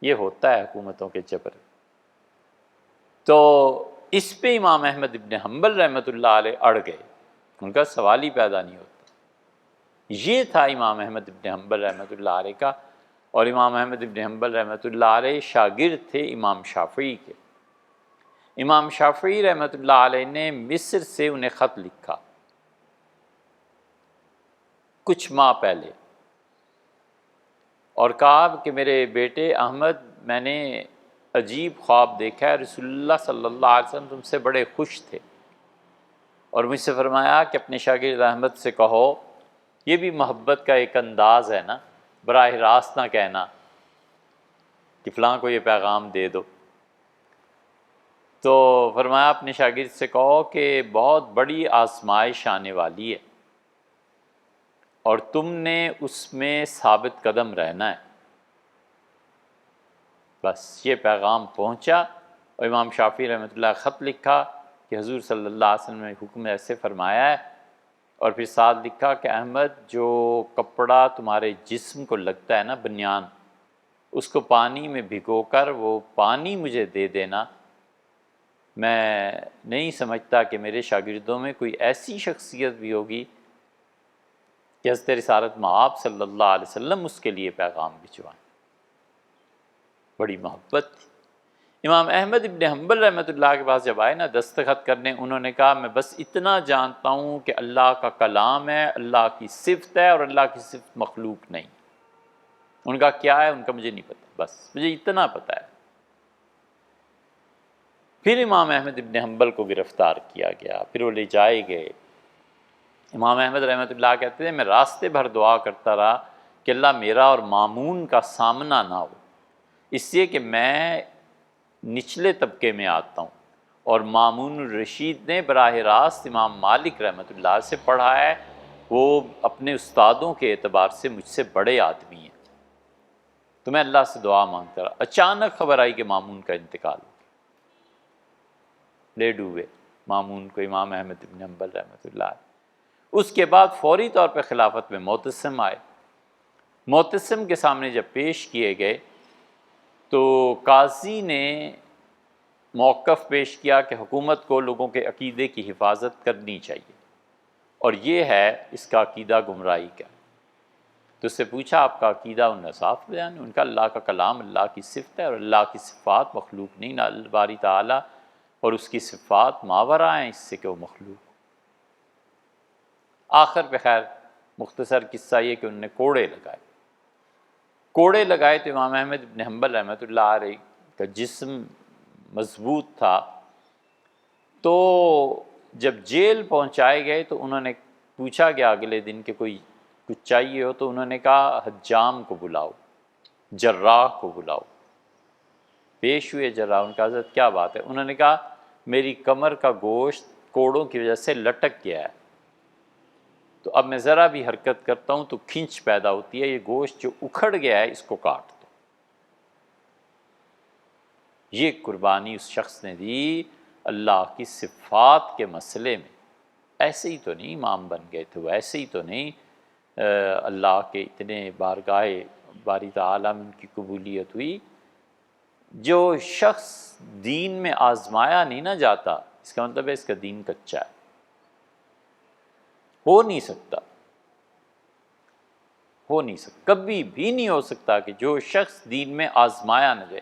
یہ ہوتا ہے حکومتوں کے جبر۔ تو اس پہ امام احمد ابن حنبل رحمۃ اللہ علیہ اڑ گئے، ان کا سوال ہی پیدا نہیں ہوتا۔ یہ تھا امام احمد ابن حنبل رحمۃ اللہ علیہ کا، اور امام احمد ابن حنبل رحمۃ اللہ علیہ شاگرد تھے امام شافعی کے۔ امام شافعی رحمۃ اللہ علیہ نے مصر سے انہیں خط لکھا کچھ ماہ پہلے، اور کہا کہ میرے بیٹے احمد، میں نے عجیب خواب دیکھا ہے، رسول اللہ صلی اللہ علیہ وسلم تم سے بڑے خوش تھے، اور مجھ سے فرمایا کہ اپنے شاگرد احمد سے کہو، یہ بھی محبت کا ایک انداز ہے نا، براہ راست نہ کہنا کہ فلاں کو یہ پیغام دے دو۔ تو فرمایا اپنے شاگرد سے کہو کہ بہت بڑی آزمائش آنے والی ہے اور تم نے اس میں ثابت قدم رہنا ہے۔ بس یہ پیغام پہنچا، اور امام شافعی رحمۃ اللہ خط لکھا کہ حضور صلی اللہ علیہ وسلم نے حکم ایسے فرمایا ہے، اور پھر ساتھ لکھا کہ احمد، جو کپڑا تمہارے جسم کو لگتا ہے نا، بنیان، اس کو پانی میں بھگو کر وہ پانی مجھے دے دینا۔ میں نہیں سمجھتا کہ میرے شاگردوں میں کوئی ایسی شخصیت بھی ہوگی کہ حضرت رسالت مآب صلی اللہ علیہ وسلم اس کے لیے پیغام بھجوائیں۔ بڑی محبت تھی۔ امام احمد ابن حنبل رحمۃ اللہ کے پاس جب آئے نا دستخط کرنے، انہوں نے کہا میں بس اتنا جانتا ہوں کہ اللہ کا کلام ہے، اللہ کی صفت ہے، اور اللہ کی صفت مخلوق نہیں۔ ان کا کیا ہے ان کا مجھے نہیں پتہ، بس مجھے اتنا پتہ ہے۔ پھر امام احمد ابن حنبل کو گرفتار کیا گیا، پھر وہ لے جائے گئے۔ امام احمد رحمۃ اللہ کہتے ہیں میں راستے بھر دعا کرتا رہا کہ اللہ میرا اور مامون کا سامنا نہ ہو، اس لیے کہ میں نچلے طبقے میں آتا ہوں، اور مامون الرشید نے براہ راست امام مالک رحمۃ اللہ سے پڑھا ہے، وہ اپنے استادوں کے اعتبار سے مجھ سے بڑے آدمی ہیں۔ تو میں اللہ سے دعا مانگتا رہا۔ اچانک خبر آئی کہ مامون کا انتقال ہو گیا، لے ڈوبے مامون کو امام احمد بن حنبل رحمۃ اللہ علیہ۔ اس کے بعد فوری طور پہ خلافت میں معتصم آئے، معتصم کے سامنے جب پیش کیے گئے تو قاضی نے موقف پیش کیا کہ حکومت کو لوگوں کے عقیدے کی حفاظت کرنی چاہیے، اور یہ ہے اس کا عقیدہ گمراہی کا۔ تو اس سے پوچھا آپ کا عقیدہ؟ ان نے صاف بیان، ان کا اللہ کا کلام اللہ کی صفت ہے، اور اللہ کی صفات مخلوق نہیں، نہ اللہ باری تعالیٰ اور اس کی صفات ماورا ہیں اس سے کہ وہ مخلوق۔ آخر پہ خیر مختصر قصہ یہ کہ انہوں نے کوڑے لگائے تو امام احمد بن حنبل رحمۃ اللہ علیہ کا جسم مضبوط تھا، تو جب جیل پہنچائے گئے تو انہوں نے پوچھا گیا اگلے دن کہ کوئی کچھ چاہیے ہو، تو انہوں نے کہا حجام کو بلاؤ، جراح کو بلاؤ۔ پیش ہوئے جراح، ان کا حضرت کیا بات ہے؟ انہوں نے کہا میری کمر کا گوشت کوڑوں کی وجہ سے لٹک گیا ہے، تو اب میں ذرا بھی حرکت کرتا ہوں تو کھنچ پیدا ہوتی ہے، یہ گوشت جو اکھڑ گیا ہے اس کو کاٹ دو۔ یہ قربانی اس شخص نے دی اللہ کی صفات کے مسئلے میں۔ ایسے ہی تو نہیں امام بن گئے تھے وہ، ایسے ہی تو نہیں اللہ کے اتنے بارگاہ باری تعالیٰ میں ان کی قبولیت ہوئی۔ جو شخص دین میں آزمایا نہیں نہ جاتا، اس کا مطلب ہے اس کا دین کچا ہے، ہو نہیں سکتا کبھی بھی نہیں ہو سکتا کہ جو شخص دین میں آزمایا نہ جائے۔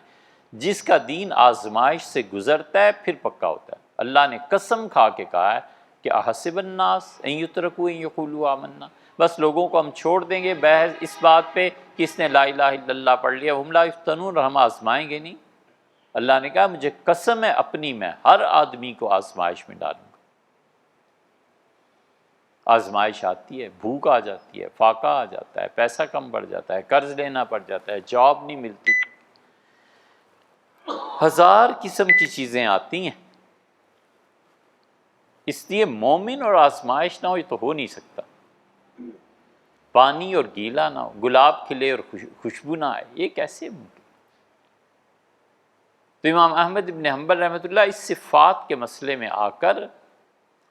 جس کا دین آزمائش سے گزرتا ہے پھر پکا ہوتا ہے۔ اللہ نے قسم کھا کے کہا ہے کہ احسب الناس ان یترکوا ان یقولوا آمنا، بس لوگوں کو ہم چھوڑ دیں گے بحث اس بات پہ کہ اس نے لا الہ الا اللہ پڑھ لیا، ہم لا یفتنون، اور ہم آزمائیں گے نہیں۔ اللہ نے کہا مجھے قسم ہے اپنی، میں ہر آدمی کو آزمائش میں ڈالوں گا۔ آزمائش آتی ہے، بھوک آ جاتی ہے، فاقہ آ جاتا ہے، پیسہ کم پڑ جاتا ہے، قرض لینا پڑ جاتا ہے، جاب نہیں ملتی، ہزار قسم کی چیزیں آتی ہیں۔ اس لیے مومن اور آزمائش نہ ہو یہ تو ہو نہیں سکتا۔ پانی اور گیلا نہ ہو، گلاب کھلے اور خوشبو نہ آئے، یہ کیسے ممکن؟ تو امام احمد بن حنبل رحمۃ اللہ اس صفات کے مسئلے میں آ کر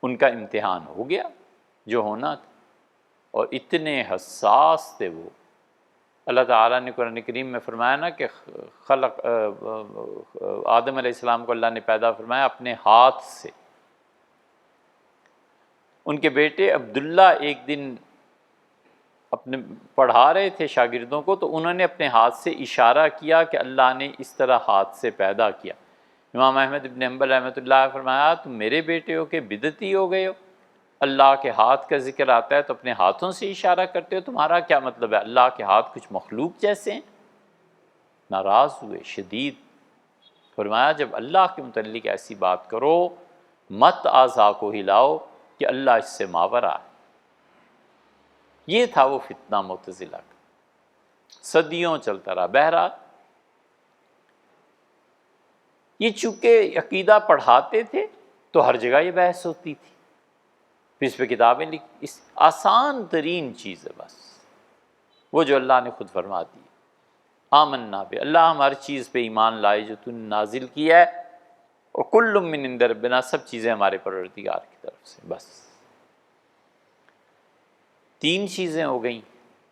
ان کا امتحان ہو گیا جو ہونا تھا، اور اتنے حساس تھے وہ۔ اللہ تعالیٰ نے قرآن کریم میں فرمایا نا کہ آدم علیہ السلام کو اللہ نے پیدا فرمایا اپنے ہاتھ سے۔ ان کے بیٹے عبداللہ ایک دن اپنے پڑھا رہے تھے شاگردوں کو، تو انہوں نے اپنے ہاتھ سے اشارہ کیا کہ اللہ نے اس طرح ہاتھ سے پیدا کیا۔ امام احمد بن حنبل رحمۃ اللہ فرمایا تم میرے بیٹے ہو کہ بدعتی ہو گئے ہو؟ اللہ کے ہاتھ کا ذکر آتا ہے تو اپنے ہاتھوں سے اشارہ کرتے ہو، تمہارا کیا مطلب ہے؟ اللہ کے ہاتھ کچھ مخلوق جیسے ہیں؟ ناراض ہوئے شدید۔ فرمایا جب اللہ کے متعلق ایسی بات کرو مت اعضاء کو ہلاؤ کہ اللہ اس سے ماورا ہے۔ یہ تھا وہ فتنہ معتزلہ کا، صدیوں چلتا رہا۔ بہرحال یہ چونکہ عقیدہ پڑھاتے تھے تو ہر جگہ یہ بحث ہوتی تھی، پھر اس پہ کتابیں لکھ، اس آسان ترین چیز ہے بس وہ جو اللہ نے خود فرما دی، آمنا بے، اللہ ہم ہر چیز پہ ایمان لائے جو تو نے نازل کیا ہے، اور کل من عند ربنا، سب چیزیں ہمارے پروردگار کی طرف سے۔ بس تین چیزیں ہو گئیں،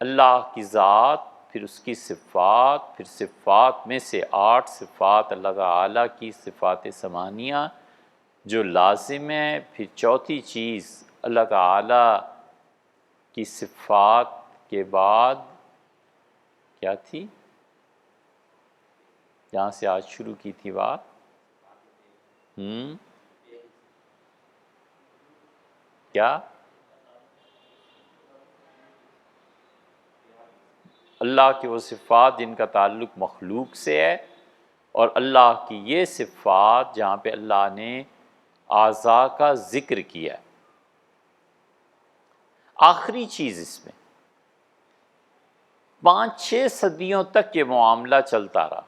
اللہ کی ذات، پھر اس کی صفات، پھر صفات میں سے 8 صفات اللہ تعالیٰ کی صفات ثمانیہ جو لازم ہے، پھر چوتھی چیز اللہ تعالیٰ کی صفات کے بعد کیا تھی؟ جہاں سے آج شروع کی تھی بات، کیا؟ اللہ کی وہ صفات جن کا تعلق مخلوق سے ہے، اور اللہ کی یہ صفات جہاں پہ اللہ نے اعضاء کا ذکر کیا ہے۔ آخری چیز اس میں 5-6 صدیوں تک یہ معاملہ چلتا رہا۔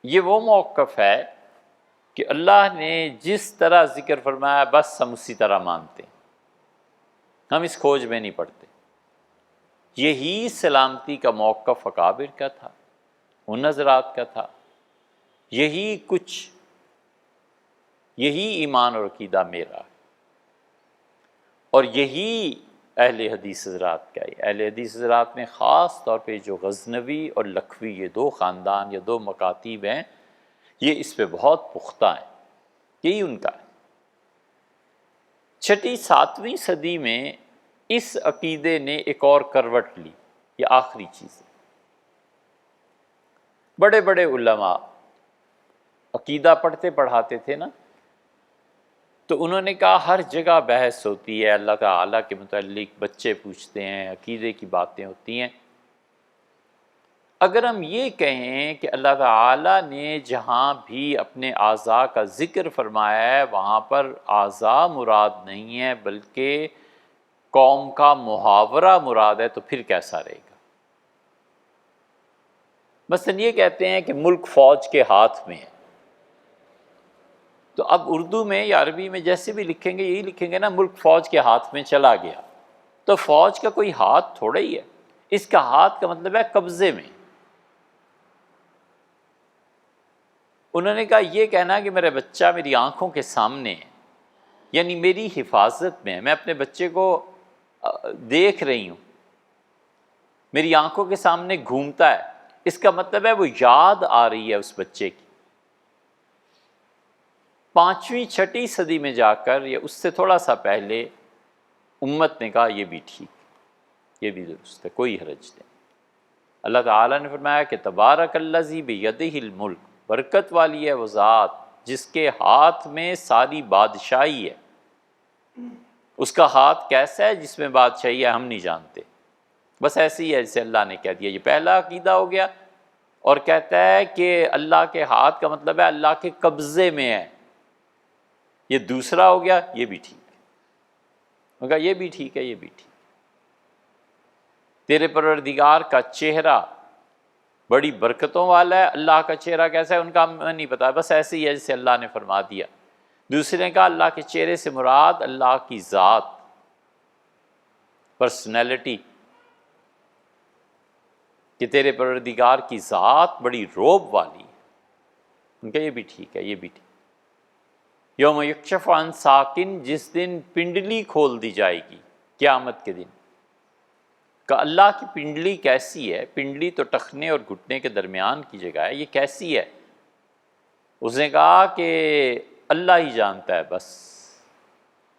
یہ وہ موقف ہے کہ اللہ نے جس طرح ذکر فرمایا بس ہم اسی طرح مانتے ہیں، ہم اس کھوج میں نہیں پڑتے۔ یہی سلامتی کا موقف اکابر کا تھا، ان حضرات کا تھا، یہی ایمان اور عقیدہ میرا ہے، اور یہی اہل حدیث حضرات کا ہے۔ اہل حدیث حضرات میں خاص طور پہ جو غزنوی اور لکھوی یہ دو خاندان یا دو مکاتیب ہیں، یہ اس پہ بہت پختہ ہیں، یہی ان کا ہے۔ چھٹی ساتویں صدی میں اس عقیدے نے ایک اور کروٹ لی، یہ آخری چیز ہے۔ بڑے بڑے علماء عقیدہ پڑھتے پڑھاتے تھے نا، تو انہوں نے کہا ہر جگہ بحث ہوتی ہے اللہ تعالیٰ کے متعلق، بچے پوچھتے ہیں، عقیدے کی باتیں ہوتی ہیں۔ اگر ہم یہ کہیں کہ اللہ تعالیٰ نے جہاں بھی اپنے اعضاء کا ذکر فرمایا ہے وہاں پر اعضاء مراد نہیں ہے بلکہ قوم کا محاورہ مراد ہے، تو پھر کیسا رہے گا؟ مثلا یہ کہتے ہیں کہ ملک فوج کے ہاتھ میں ہے، تو اب اردو میں یا عربی میں جیسے بھی لکھیں گے یہی لکھیں گے نا، ملک فوج کے ہاتھ میں چلا گیا، تو فوج کا کوئی ہاتھ تھوڑا ہی ہے، اس کا ہاتھ کا مطلب ہے قبضے میں۔ انہوں نے کہا یہ کہنا کہ میرا بچہ میری آنکھوں کے سامنے ہے، یعنی میری حفاظت میں ہے، میں اپنے بچے کو دیکھ رہی ہوں، میری آنکھوں کے سامنے گھومتا ہے، اس کا مطلب ہے وہ یاد آ رہی ہے اس بچے کی۔ 5ویں 6ٹھی صدی میں جا کر یا اس سے تھوڑا سا پہلے امت نے کہا یہ بھی ٹھیک، یہ بھی درست ہے، کوئی حرج نہیں۔ اللہ تعالیٰ نے فرمایا کہ تبارک الذی بیدہ الملک، برکت والی ہے وہ ذات جس کے ہاتھ میں ساری بادشاہی ہے۔ اس کا ہاتھ کیسا ہے جس میں بادشاہی ہے ہم نہیں جانتے، بس ایسے ہی ہے جیسے اللہ نے کہہ دیا۔ یہ پہلا عقیدہ ہو گیا، اور کہتا ہے کہ اللہ کے ہاتھ کا مطلب ہے اللہ کے قبضے میں ہے، یہ دوسرا ہو گیا، یہ بھی ٹھیک ہے۔ میں کہا یہ بھی ٹھیک ہے، یہ بھی ٹھیک ہے۔ تیرے پروردگار کا چہرہ بڑی برکتوں والا ہے، اللہ کا چہرہ کیسا ہے ان کا ہمیں نہیں پتا، بس ایسے ہی ہے جیسے اللہ نے فرما دیا۔ دوسرے نے کہا اللہ کے چہرے سے مراد اللہ کی ذات، پرسنالٹی، کہ تیرے پروردگار کی ذات بڑی روب والی ہے۔ ان کا یہ بھی ٹھیک ہے، یہ بھی ٹھیک۔ یوم یکشف عن ساکن، جس دن پنڈلی کھول دی جائے گی، قیامت کے دن کہ اللہ کی پنڈلی کیسی ہے؟ پنڈلی تو ٹخنے اور گھٹنے کے درمیان کی جگہ ہے، یہ کیسی ہے؟ اس نے کہا کہ اللہ ہی جانتا ہے، بس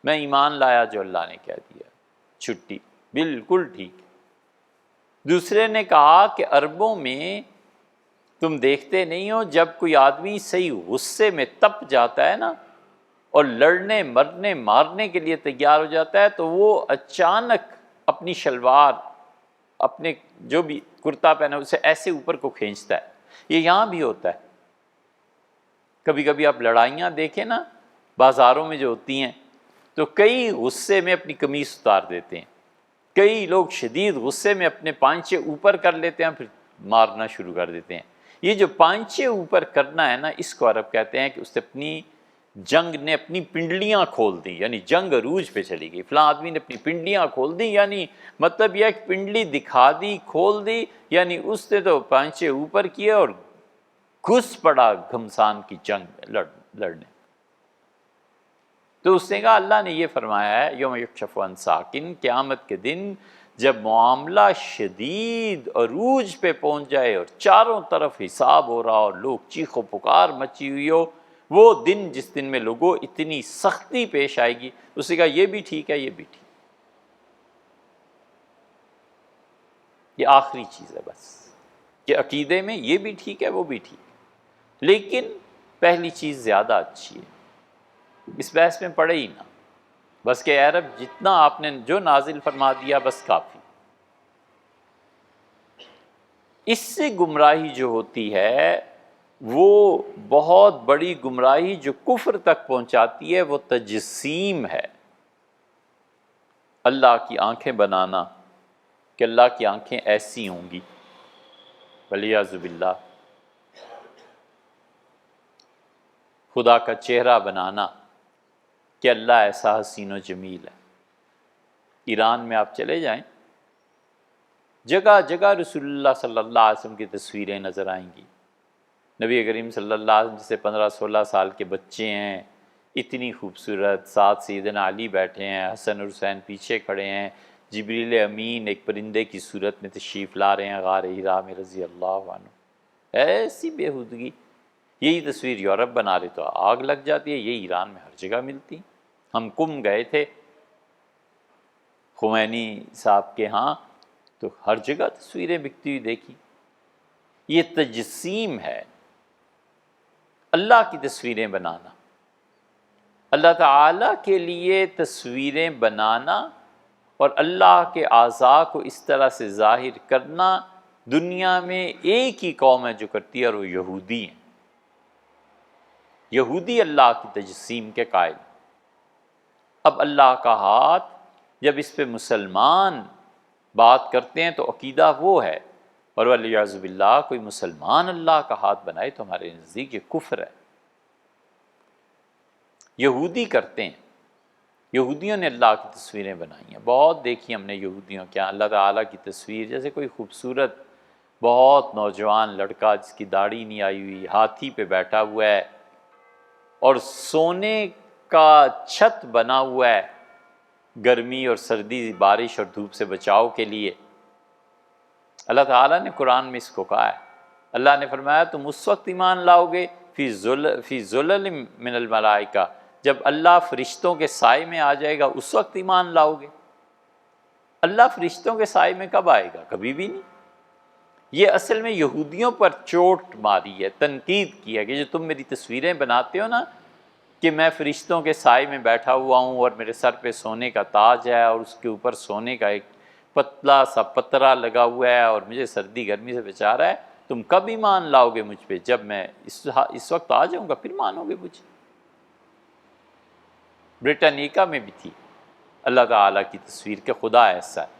میں ایمان لایا جو اللہ نے کہہ دیا، چھٹی، بالکل ٹھیک۔ دوسرے نے کہا کہ عربوں میں تم دیکھتے نہیں ہو جب کوئی آدمی صحیح غصے میں تپ جاتا ہے نا اور لڑنے مرنے مارنے کے لیے تیار ہو جاتا ہے تو وہ اچانک اپنی شلوار، اپنے جو بھی کرتا پہنا اسے ایسے اوپر کو کھینچتا ہے۔ یہ یہاں بھی ہوتا ہے، کبھی کبھی آپ لڑائیاں دیکھیں نا بازاروں میں جو ہوتی ہیں تو کئی غصے میں اپنی قمیص اتار دیتے ہیں، کئی لوگ شدید غصے میں اپنے پانچے اوپر کر لیتے ہیں، پھر مارنا شروع کر دیتے ہیں۔ یہ جو پانچے اوپر کرنا ہے نا، اس کو عرب کہتے ہیں کہ اس نے اپنی جنگ نے اپنی پنڈلیاں کھول دی، یعنی جنگ عروج پہ چلی گئی، فلاں آدمی نے اپنی پنڈلیاں کھول دی، یعنی مطلب یہ کہ پنڈلی دکھا دی، کھول دی، یعنی اس نے تو پانچے اوپر کیے اور گھس پڑا گھمسان کی جنگ میں لڑنے۔ تو اس نے کہا اللہ نے یہ فرمایا ہے یوم یکشف عن ساکن، قیامت کے دن جب معاملہ شدید عروج پہ پہنچ جائے اور چاروں طرف حساب ہو رہا اور لوگ چیخ و پکار مچی ہوئی ہو، وہ دن جس دن میں لوگوں اتنی سختی پیش آئے گی، اس نے کہا یہ بھی ٹھیک ہے، یہ بھی ٹھیک، یہ آخری چیز ہے بس، کہ عقیدے میں یہ بھی ٹھیک ہے وہ بھی ٹھیک ہے، لیکن پہلی چیز زیادہ اچھی ہے، اس بحث میں پڑے ہی نہ، بس کہ اے رب جتنا آپ نے جو نازل فرما دیا بس کافی۔ اس سے گمراہی جو ہوتی ہے وہ بہت بڑی گمراہی جو کفر تک پہنچاتی ہے، وہ تجسیم ہے، اللہ کی آنکھیں بنانا کہ اللہ کی آنکھیں ایسی ہوں گی، والعیاذ باللہ، خدا کا چہرہ بنانا کہ اللہ ایسا حسین و جمیل ہے۔ ایران میں آپ چلے جائیں، جگہ جگہ رسول اللہ صلی اللہ علیہ وسلم کی تصویریں نظر آئیں گی، نبی کریم صلی اللہ علیہ وسلم جسے 15-16 سال کے بچے ہیں، اتنی خوبصورت، ساتھ سیدنا علی بیٹھے ہیں، حسن اور حسین پیچھے کھڑے ہیں، جبریل امین ایک پرندے کی صورت میں تشریف لا رہے ہیں غار ہرا میں رضی اللہ عنہ، ایسی بےہودگی۔ یہی تصویر یورپ بنا رہے تو آگ لگ جاتی ہے، یہ ایران میں ہر جگہ ملتی۔ ہم کم گئے تھے خمینی صاحب کے ہاں، تو ہر جگہ تصویریں بکتی ہوئی دیکھی۔ یہ تجسیم ہے، اللہ کی تصویریں بنانا، اللہ تعالیٰ کے لیے تصویریں بنانا اور اللہ کے اعضاء کو اس طرح سے ظاہر کرنا۔ دنیا میں ایک ہی قوم ہے جو کرتی ہے اور وہ یہودی ہیں۔ یہودی اللہ کی تجسیم کے قائل۔ اب اللہ کا ہاتھ جب اس پہ مسلمان بات کرتے ہیں تو عقیدہ وہ ہے، اور والعیاذ باللہ کوئی مسلمان اللہ کا ہاتھ بنائے تو ہمارے نزدیک یہ کفر ہے۔ یہودی کرتے ہیں، یہودیوں نے اللہ کی تصویریں بنائی ہیں، بہت دیکھی ہم نے یہودیوں کیا اللہ تعالیٰ کی تصویر، جیسے کوئی خوبصورت بہت نوجوان لڑکا جس کی داڑھی نہیں آئی ہوئی، ہاتھی پہ بیٹھا ہوا ہے اور سونے کا چھت بنا ہوا ہے گرمی اور سردی، بارش اور دھوپ سے بچاؤ کے لیے۔ اللہ تعالیٰ نے قرآن میں اس کو کہا ہے، اللہ نے فرمایا تم اس وقت ایمان لاؤ گے فی ظلل من الملائکہ، جب اللہ فرشتوں کے سائے میں آ جائے گا اس وقت ایمان لاؤ گے۔ اللہ فرشتوں کے سائے میں کب آئے گا؟ کبھی بھی نہیں۔ یہ اصل میں یہودیوں پر چوٹ ماری ہے، تنقید کی ہے کہ جو تم میری تصویریں بناتے ہو نا کہ میں فرشتوں کے سائے میں بیٹھا ہوا ہوں اور میرے سر پہ سونے کا تاج ہے اور اس کے اوپر سونے کا ایک پتلا سا پترا لگا ہوا ہے اور مجھے سردی گرمی سے بچا رہا ہے، تم کب ایمان لاؤ گے مجھ پہ؟ جب میں اس وقت آ جاؤں گا پھر مانو گے مجھے۔ برٹانیکا میں بھی تھی اللہ تعالیٰ کی تصویر کہ خدا ایسا ہے۔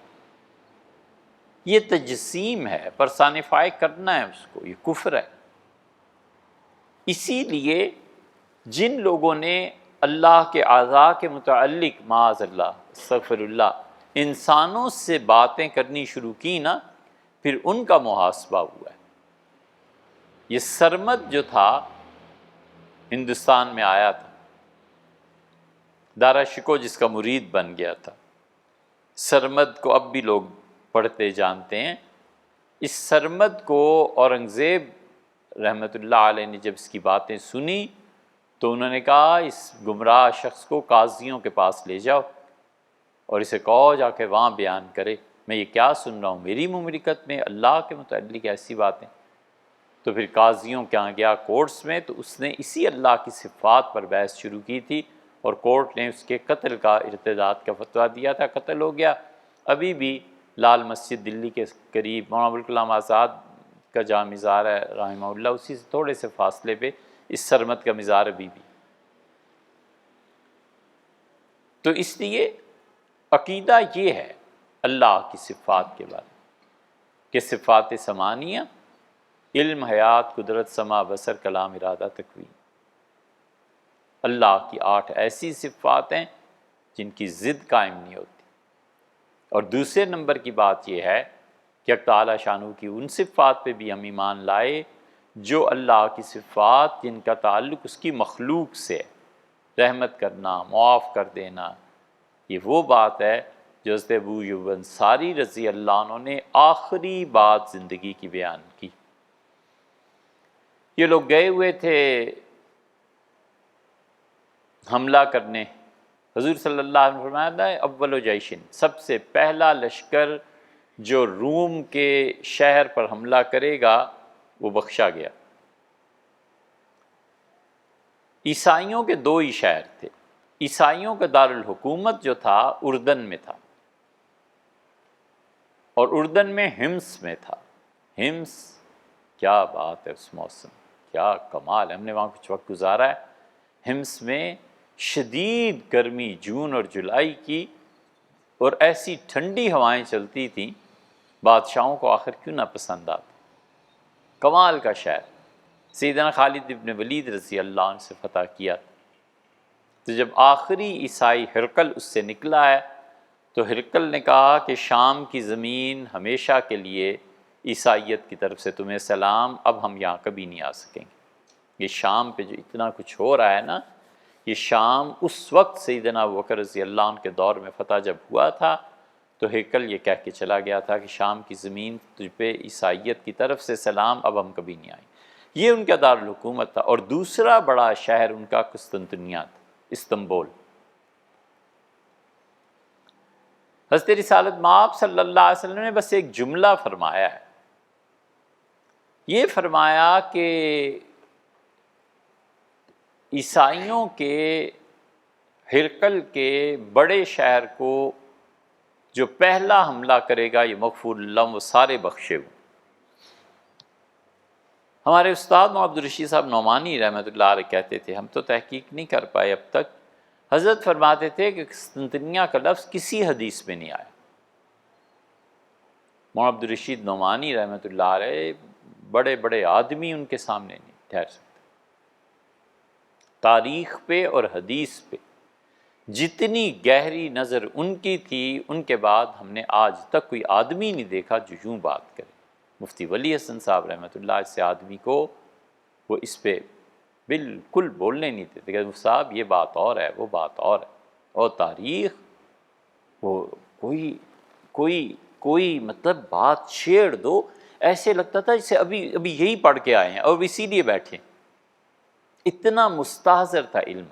یہ تجسیم ہے، پرسانیفائی کرنا ہے اس کو، یہ کفر ہے۔ اسی لیے جن لوگوں نے اللہ کے اعضاء کے متعلق معاذ اللہ استغفر اللہ انسانوں سے باتیں کرنی شروع کی نا، پھر ان کا محاسبہ ہوا ہے۔ یہ سرمد جو تھا ہندوستان میں آیا تھا، دارا شکو جس کا مرید بن گیا تھا، سرمد کو اب بھی لوگ پڑھتے جانتے ہیں۔ اس سرمد کو اورنگزیب رحمۃ اللہ علیہ نے جب اس کی باتیں سنی تو انہوں نے کہا اس گمراہ شخص کو قاضیوں کے پاس لے جاؤ اور اسے کہو جا کے وہاں بیان کرے، میں یہ کیا سن رہا ہوں، میری مملکت میں اللہ کے متعلق ایسی باتیں۔ تو پھر قاضیوں کے یہاں گیا کورٹس میں، تو اس نے اسی اللہ کی صفات پر بحث شروع کی تھی اور کورٹ نے اس کے قتل کا ارتداد کا فتویٰ دیا تھا، قتل ہو گیا۔ ابھی بھی لال مسجد دلی کے قریب مولانا ابوالکلام آزاد کا جہاں مزار ہے رحمہ اللہ، اسی سے تھوڑے سے فاصلے پہ اس سرمد کا مزار ابھی بھی۔ تو اس لیے عقیدہ یہ ہے اللہ کی صفات کے بارے میں کہ صفات سمانیہ، علم، حیات، قدرت، سمع، بصر، کلام، ارادہ، تکوین، اللہ کی 8 ایسی صفات ہیں جن کی ضد قائم نہیں ہوتی۔ اور دوسرے نمبر کی بات یہ ہے کہ حق تعالیٰ شانہ کی ان صفات پہ بھی ہم ایمان لائے جو اللہ کی صفات جن کا تعلق اس کی مخلوق سے ہے، رحمت کرنا، معاف کر دینا۔ یہ وہ بات ہے جو حضرت ابو ایوب انصاری رضی اللہ عنہ نے آخری بات زندگی کی بیان کی۔ یہ لوگ گئے ہوئے تھے حملہ کرنے، حضور صلی اللہ علیہ وسلم فرمایا تھا اول جیشن، سب سے پہلا لشکر جو روم کے شہر پر حملہ کرے گا وہ بخشا گیا۔ عیسائیوں کے 2 ہی شہر تھے، عیسائیوں کا دارالحکومت جو تھا اردن میں تھا اور اردن میں ہمس میں تھا۔ ہمس کیا بات ہے، اس موسم کیا کمال ہے، ہم نے وہاں کچھ وقت گزارا ہے۔ ہمس میں شدید گرمی جون اور جولائی کی اور ایسی ٹھنڈی ہوائیں چلتی تھیں، بادشاہوں کو آخر کیوں نہ پسند آتا۔ کمال کا شہر، سیدنا خالد ابن ولید رضی اللہ عنہ سے فتح کیا۔ تو جب آخری عیسائی ہرقل اس سے نکلا ہے تو ہرقل نے کہا کہ شام کی زمین ہمیشہ کے لیے عیسائیت کی طرف سے تمہیں سلام، اب ہم یہاں کبھی نہیں آ سکیں گے۔ یہ شام پہ جو اتنا کچھ ہو رہا ہے نا، یہ شام اس وقت سیدنا ابوبکر رضی اللہ عنہ کے دور میں فتح جب ہوا تھا تو ہیکل یہ کہہ کے چلا گیا تھا کہ شام کی زمین تجھ پہ عیسائیت کی طرف سے سلام، اب ہم کبھی نہیں آئیں۔ یہ ان کا دارالحکومت تھا۔ اور دوسرا بڑا شہر ان کا قسطنطنیہ تھا، استنبول۔ حضرت رسالت مآب صلی اللہ علیہ وسلم نے بس ایک جملہ فرمایا ہے، یہ فرمایا کہ عیسائیوں کے ہرقل کے بڑے شہر کو جو پہلا حملہ کرے گا یہ مغفور اللہ، وہ سارے بخشے ہوئے۔ ہمارے استاد محمد عبدالرشید صاحب نعمانی رحمۃ اللہ علیہ کہتے تھے، ہم تو تحقیق نہیں کر پائے اب تک، حضرت فرماتے تھے کہ قسطنطنیہ کا لفظ کسی حدیث میں نہیں آیا۔ محمد عبدالرشید نعمانی رحمۃ اللہ علیہ بڑے بڑے آدمی ان کے سامنے نہیں ٹھہر سکتے۔ تاریخ پہ اور حدیث پہ جتنی گہری نظر ان کی تھی، ان کے بعد ہم نے آج تک کوئی آدمی نہیں دیکھا جو یوں بات کرے۔ مفتی ولی حسن صاحب رحمۃ اللہ علیہ سے آدمی کو وہ اس پہ بالکل بولنے نہیں دیتے کہ صاحب یہ بات اور ہے، وہ بات اور ہے۔ اور تاریخ وہ کوئی مطلب بات چھیڑ دو، ایسے لگتا تھا جسے ابھی یہی پڑھ کے آئے ہیں اور اسی لیے بیٹھے ہیں۔ اتنا مستحضر تھا علم۔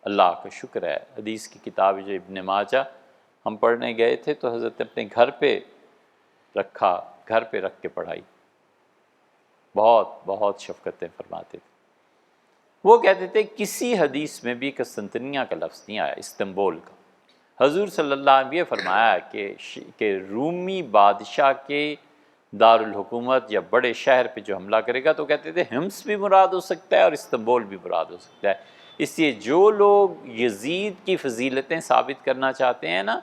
اللہ کا شکر ہے، حدیث کی کتاب جو ابن ماجہ ہم پڑھنے گئے تھے تو حضرت اپنے گھر پہ رکھ کے پڑھائی، بہت شفقتیں فرماتے تھے۔ وہ کہتے تھے کسی حدیث میں بھی قسطنطنیہ کا لفظ نہیں آیا، استنبول کا۔ حضور صلی اللہ علیہ وسلم یہ فرمایا کہ رومی بادشاہ کے دارالحکومت یا بڑے شہر پہ جو حملہ کرے گا تو کہتے تھے ہمس بھی مراد ہو سکتا ہے اور استنبول بھی مراد ہو سکتا ہے۔ اس لیے جو لوگ یزید کی فضیلتیں ثابت کرنا چاہتے ہیں نا،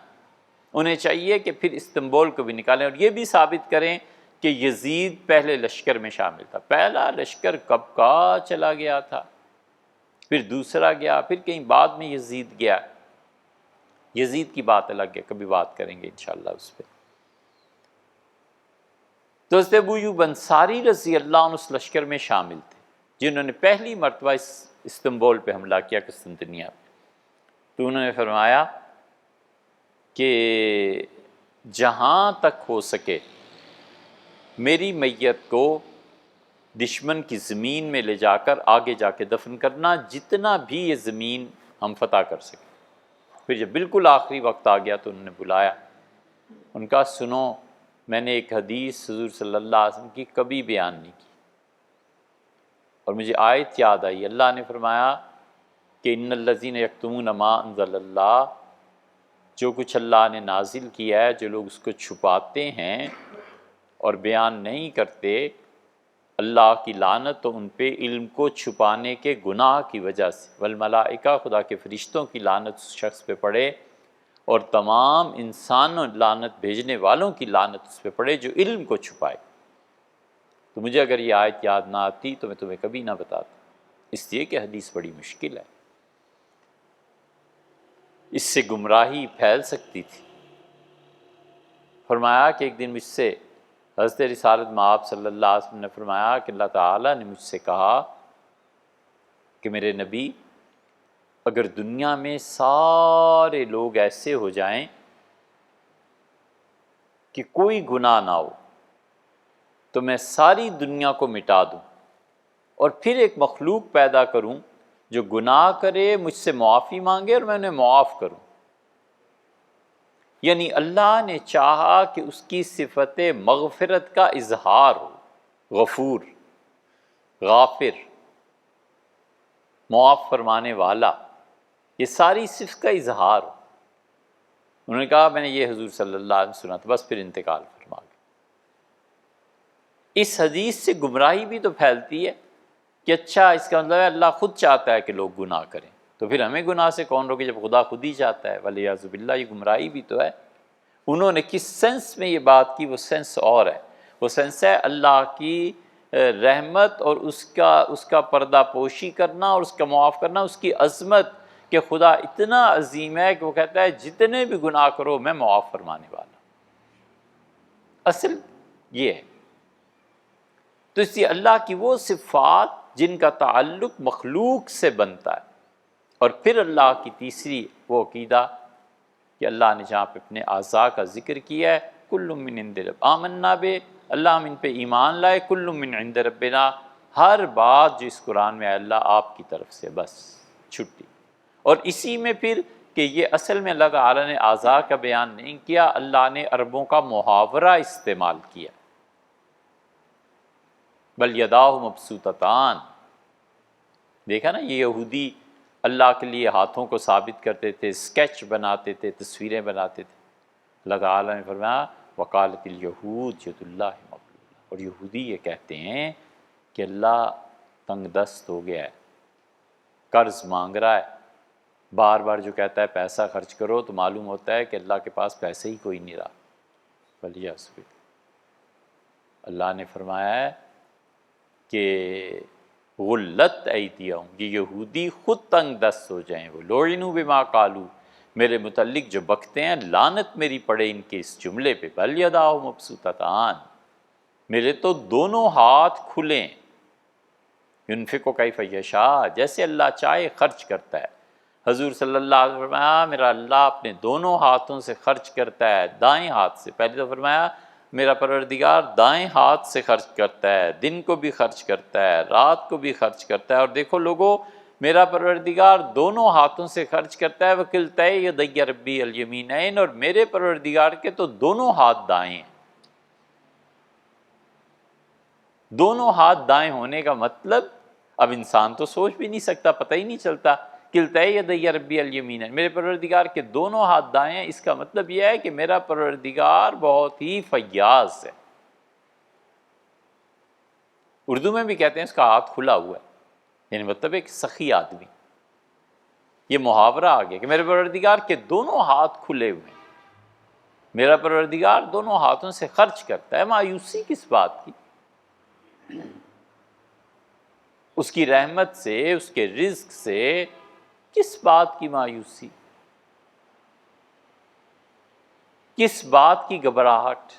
انہیں چاہیے کہ پھر استنبول کو بھی نکالیں اور یہ بھی ثابت کریں کہ یزید پہلے لشکر میں شامل تھا۔ پہلا لشکر کب کا چلا گیا تھا، پھر دوسرا گیا، پھر کہیں بعد میں یزید گیا۔ یزید کی بات الگ ہے، کبھی بات کریں گے انشاءاللہ اس پہ۔ تو حضرت ابو ایوب انصاری رضی اللہ عنہ اس لشکر میں شامل تھے جنہوں نے پہلی مرتبہ استنبول پہ حملہ کیا، قسطنطنیہ پہ۔ تو انہوں نے فرمایا کہ جہاں تک ہو سکے میری میت کو دشمن کی زمین میں لے جا کر آگے جا کے دفن کرنا، جتنا بھی یہ زمین ہم فتح کر سکیں۔ پھر جب بالکل آخری وقت آ گیا تو انہوں نے بلایا، ان کا سنو میں نے ایک حدیث حضور صلی اللہ علیہ وسلم کی کبھی بیان نہیں کی، اور مجھے آیت یاد آئی۔ اللہ نے فرمایا کہ ان الذین یکتمون ما انزل اللہ، جو کچھ اللہ نے نازل کیا ہے جو لوگ اس کو چھپاتے ہیں اور بیان نہیں کرتے، اللہ کی لعنت تو ان پہ علم کو چھپانے کے گناہ کی وجہ سے، والملائکہ خدا کے فرشتوں کی لعنت اس شخص پہ پڑے، اور تمام انسانوں لعنت بھیجنے والوں کی لعنت اس پہ پڑے جو علم کو چھپائے۔ تو مجھے اگر یہ آیت یاد نہ آتی تو میں تمہیں کبھی نہ بتاتا، اس لیے کہ حدیث بڑی مشکل ہے، اس سے گمراہی پھیل سکتی تھی۔ فرمایا کہ ایک دن مجھ سے حضرت رسالت مآب صلی اللہ علیہ وسلم نے فرمایا کہ اللہ تعالیٰ نے مجھ سے کہا کہ میرے نبی، اگر دنیا میں سارے لوگ ایسے ہو جائیں کہ کوئی گناہ نہ ہو تو میں ساری دنیا کو مٹا دوں اور پھر ایک مخلوق پیدا کروں جو گناہ کرے، مجھ سے معافی مانگے اور میں انہیں معاف کروں۔ یعنی اللہ نے چاہا کہ اس کی صفت مغفرت کا اظہار ہو، غفور، غافر، معاف فرمانے والا، یہ ساری صفت کا اظہار ہو۔ انہوں نے کہا میں نے یہ حضور صلی اللہ علیہ وسلم سنا تھا، بس پھر انتقال فرما گئے۔ اس حدیث سے گمراہی بھی تو پھیلتی ہے کہ اچھا اس کا مطلب ہے اللہ خود چاہتا ہے کہ لوگ گناہ کریں، تو پھر ہمیں گناہ سے کون روکے جب خدا خود ہی چاہتا ہے؟ والعیاذ باللہ، یہ گمراہی بھی تو ہے۔ انہوں نے کس سینس میں یہ بات کی، وہ سینس اور ہے، وہ سینس ہے اللہ کی رحمت اور اس کا پردہ پوشی کرنا اور اس کا معاف کرنا، اس کی عظمت کہ خدا اتنا عظیم ہے کہ وہ کہتا ہے جتنے بھی گناہ کرو میں معاف فرمانے والا۔ اصل یہ ہے۔ تو اس لیے اللہ کی وہ صفات جن کا تعلق مخلوق سے بنتا ہے، اور پھر اللہ کی تیسری وہ عقیدہ کہ اللہ نے جہاں پہ اپنے اعضاء کا ذکر کیا ہے، کل من عند رب آمنا بے، اللہ ہم ان پہ ایمان لائے، کل من عند ربنا، ہر بات جو اس قرآن میں ہے اللہ آپ کی طرف سے، بس چھٹی۔ اور اسی میں پھر کہ یہ اصل میں اللہ تعالیٰ نے اعضاء کا بیان نہیں کیا، اللہ نے عربوں کا محاورہ استعمال کیا، بل یداہ مبسوطتان۔ دیکھا نا، یہ یہودی اللہ کے لیے ہاتھوں کو ثابت کرتے تھے، اسکیچ بناتے تھے، تصویریں بناتے تھے۔ اللہ تعالیٰ نے فرمایا وقالت الیہود ید اللہ مغلولہ، اور یہودی یہ کہتے ہیں کہ اللہ تنگ دست ہو گیا ہے، قرض مانگ رہا ہے، بار بار جو کہتا ہے پیسہ خرچ کرو تو معلوم ہوتا ہے کہ اللہ کے پاس پیسے ہی کوئی نہیں رہا۔ ولیعذ باللہ، اللہ نے فرمایا ہے کہ غلت ایدیہم، یہ یہودی خود تنگ دست ہو جائیں، وہ لعنوا بما قالوا، میرے متعلق جو بکتے ہیں لعنت میری پڑے ان کے اس جملے پہ، بل یداہ مبسوطتان، میرے تو دونوں ہاتھ کھلیں، ينفق کیف یشاء، جیسے اللہ چاہے خرچ کرتا ہے۔ حضور صلی اللہ علیہ وسلم فرمایا میرا اللہ اپنے دونوں ہاتھوں سے خرچ کرتا ہے، دائیں ہاتھ سے، پہلے تو فرمایا میرا پروردگار دائیں ہاتھ سے خرچ کرتا ہے، دن کو بھی خرچ کرتا ہے، رات کو بھی خرچ کرتا ہے، اور دیکھو لوگوں میرا پروردگار دونوں ہاتھوں سے خرچ کرتا ہے، وکلتہ یدی ربی الیمینین، اور میرے پروردگار کے تو دونوں ہاتھ دائیں ہیں۔ دونوں ہاتھ دائیں ہونے کا مطلب اب انسان تو سوچ بھی نہیں سکتا، پتہ ہی نہیں چلتا، کلتا یدی ربی الیمین، میرے پروردگار کے دونوں ہاتھ دائیں ہیں، اس کا مطلب یہ ہے کہ میرا پروردگار بہت ہی فیاض ہے۔ اردو میں بھی کہتے ہیں اس کا ہاتھ کھلا ہوا ہے، یعنی مطلب ایک سخی آدمی۔ یہ محاورہ آ گیا کہ میرے پروردگار کے دونوں ہاتھ کھلے ہوئے ہیں، میرا پروردگار دونوں ہاتھوں سے خرچ کرتا ہے، مایوسی کس بات کی؟ اس کی رحمت سے، اس کے رزق سے کس بات کی مایوسی، کس بات کی گھبراہٹ؟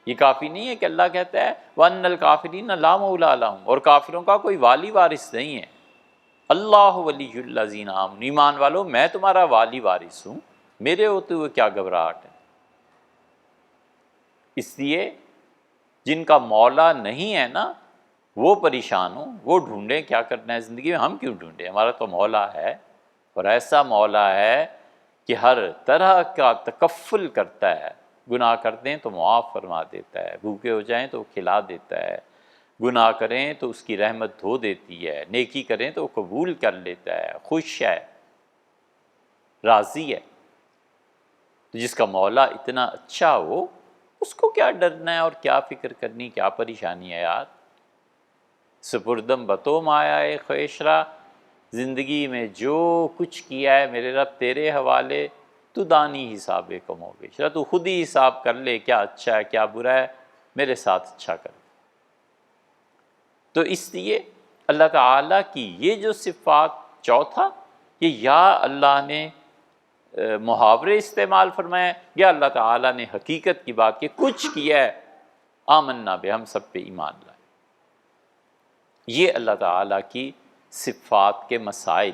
یہ کافی نہیں ہے کہ اللہ کہتا ہے وَأَنَّ الْكَافِرِينَ لَا مَوْلَىٰ لَهُمْ، اور کافروں کا کوئی والی وارث نہیں ہے۔ اللہ ولی الذین آمنوا، ایمان والو میں تمہارا والی وارث ہوں، میرے ہوتے ہوئے کیا گھبراہٹ ہے؟ اس لیے جن کا مولا نہیں ہے نا وہ پریشان ہوں، وہ ڈھونڈیں کیا کرنا ہے زندگی میں، ہم کیوں ڈھونڈیں؟ ہمارا تو مولا ہے، اور ایسا مولا ہے کہ ہر طرح کا تکفل کرتا ہے، گناہ کر دیں تو معاف فرما دیتا ہے، بھوکے ہو جائیں تو وہ کھلا دیتا ہے، گناہ کریں تو اس کی رحمت دھو دیتی ہے، نیکی کریں تو وہ قبول کر لیتا ہے، خوش ہے، راضی ہے۔ تو جس کا مولا اتنا اچھا ہو اس کو کیا ڈرنا ہے اور کیا فکر کرنی، کیا پریشانی ہے یار؟ سپردم بتو مایائے خویشرا، زندگی میں جو کچھ کیا ہے میرے رب تیرے حوالے، تو دانی حساب کم و بیشرا، تو خود ہی حساب کر لے کیا اچھا ہے کیا برا ہے، میرے ساتھ اچھا کر۔ تو اس لیے اللہ تعالیٰ کی یہ جو صفات، چوتھا کہ یا اللہ نے محاورے استعمال فرمائے، یا اللہ تعالیٰ نے حقیقت کی بات کی، کچھ کیا ہے، آمنا بے، ہم سب پہ ایمان لائے۔ یہ اللہ تعالیٰ کی صفات کے مسائل،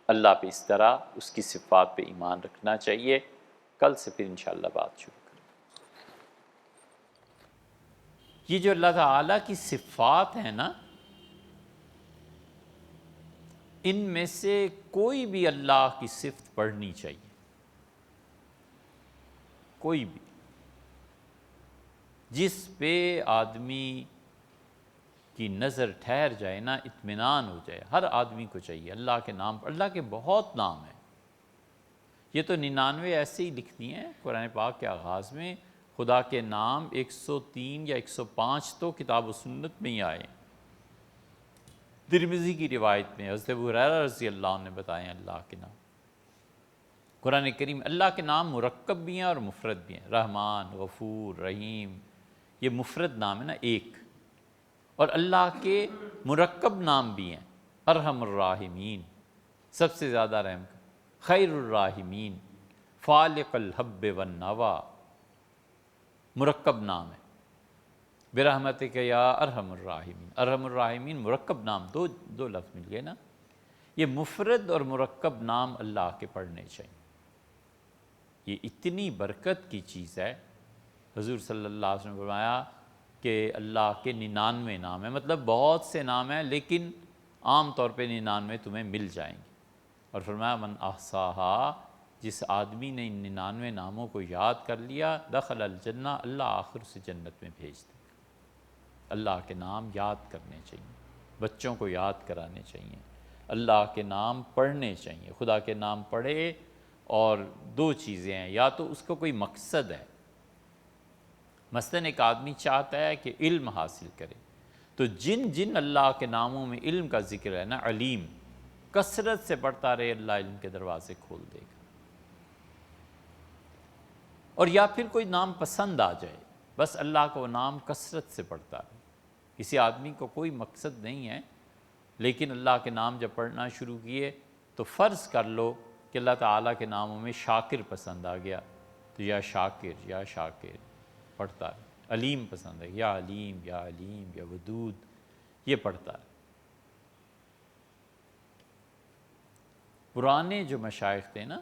اللہ پہ اس طرح اس کی صفات پہ ایمان رکھنا چاہیے۔ کل سے پھر انشاءاللہ بات شروع کریں۔ یہ جو اللہ تعالیٰ کی صفات ہیں نا، ان میں سے کوئی بھی اللہ کی صفت پڑھنی چاہیے، کوئی بھی جس پہ آدمی کی نظر ٹھہر جائے نا، اطمینان ہو جائے، ہر آدمی کو چاہیے۔ اللہ کے نام، اللہ کے بہت نام ہیں، یہ تو 99 ایسے ہی لکھ دیے ہیں قرآن پاک کے آغاز میں، خدا کے نام 103 یا 105 تو کتاب و سنت میں ہی آئے ہیں۔ ترمذی کی روایت میں حضرت ابو ہریرہ رضی اللہ عنہ نے بتائے ہیں اللہ کے نام۔ قرآن کریم اللہ کے نام مرکب بھی ہیں اور مفرد بھی ہیں، رحمان، غفور، رحیم، یہ مفرد نام ہے نا ایک، اور اللہ کے مرکب نام بھی ہیں، ارحم الراحمین، سب سے زیادہ رحم کا، خیر الراحمین، فالق الحب والنوا، مرکب نام ہے، برحمتک یا ارحم الراحمین، ارحم الراحمین مرکب نام، دو لفظ مل گئے نا۔ یہ مفرد اور مرکب نام اللہ کے پڑھنے چاہیے، یہ اتنی برکت کی چیز ہے۔ حضور صلی اللہ علیہ وسلم نے فرمایا کہ اللہ کے 99 نام ہیں، مطلب بہت سے نام ہیں لیکن عام طور پہ 99 تمہیں مل جائیں گے، اور فرمایا من احصاہا، جس آدمی نے ان 99 ناموں کو یاد کر لیا، دخل الجنہ، اللہ آخر سے جنت میں بھیج دے۔ اللہ کے نام یاد کرنے چاہیے، بچوں کو یاد کرانے چاہیے، اللہ کے نام پڑھنے چاہیے۔ خدا کے نام پڑھے، اور دو چیزیں ہیں، یا تو اس کو کوئی مقصد ہے، مثلاً ایک آدمی چاہتا ہے کہ علم حاصل کرے، تو جن جن اللہ کے ناموں میں علم کا ذکر ہے نا، علیم، کثرت سے پڑھتا رہے، اللہ علم کے دروازے کھول دے گا۔ اور یا پھر کوئی نام پسند آ جائے، بس اللہ کا وہ نام کثرت سے پڑھتا رہے۔ کسی آدمی کو کوئی مقصد نہیں ہے، لیکن اللہ کے نام جب پڑھنا شروع کیے تو فرض کر لو کہ اللہ تعالیٰ کے ناموں میں شاکر پسند آ گیا، تو یا شاکر یا شاکر پڑھتا ہے۔ علیم پسند ہے، یا علیم یا علیم یا ودود، یہ پڑھتا ہے۔ پرانے جو مشائخ تھے نا،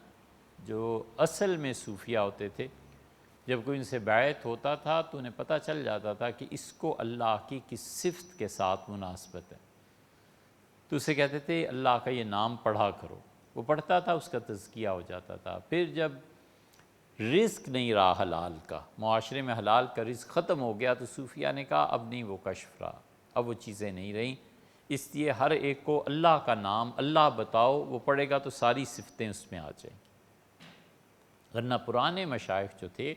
جو اصل میں صوفیہ ہوتے تھے، جب کوئی ان سے بیعت ہوتا تھا تو انہیں پتہ چل جاتا تھا کہ اس کو اللہ کی کس صفت کے ساتھ مناسبت ہے، تو اسے کہتے تھے اللہ کا یہ نام پڑھا کرو۔ وہ پڑھتا تھا، اس کا تزکیہ ہو جاتا تھا۔ پھر جب رزق نہیں رہا حلال کا، معاشرے میں حلال کا رزق ختم ہو گیا، تو صوفیہ نے کہا اب نہیں وہ کشف رہا، اب وہ چیزیں نہیں رہیں، اس لیے ہر ایک کو اللہ کا نام اللہ بتاؤ، وہ پڑھے گا تو ساری صفتیں اس میں آ جائیں گی۔ ورنہ پرانے مشائخ جو تھے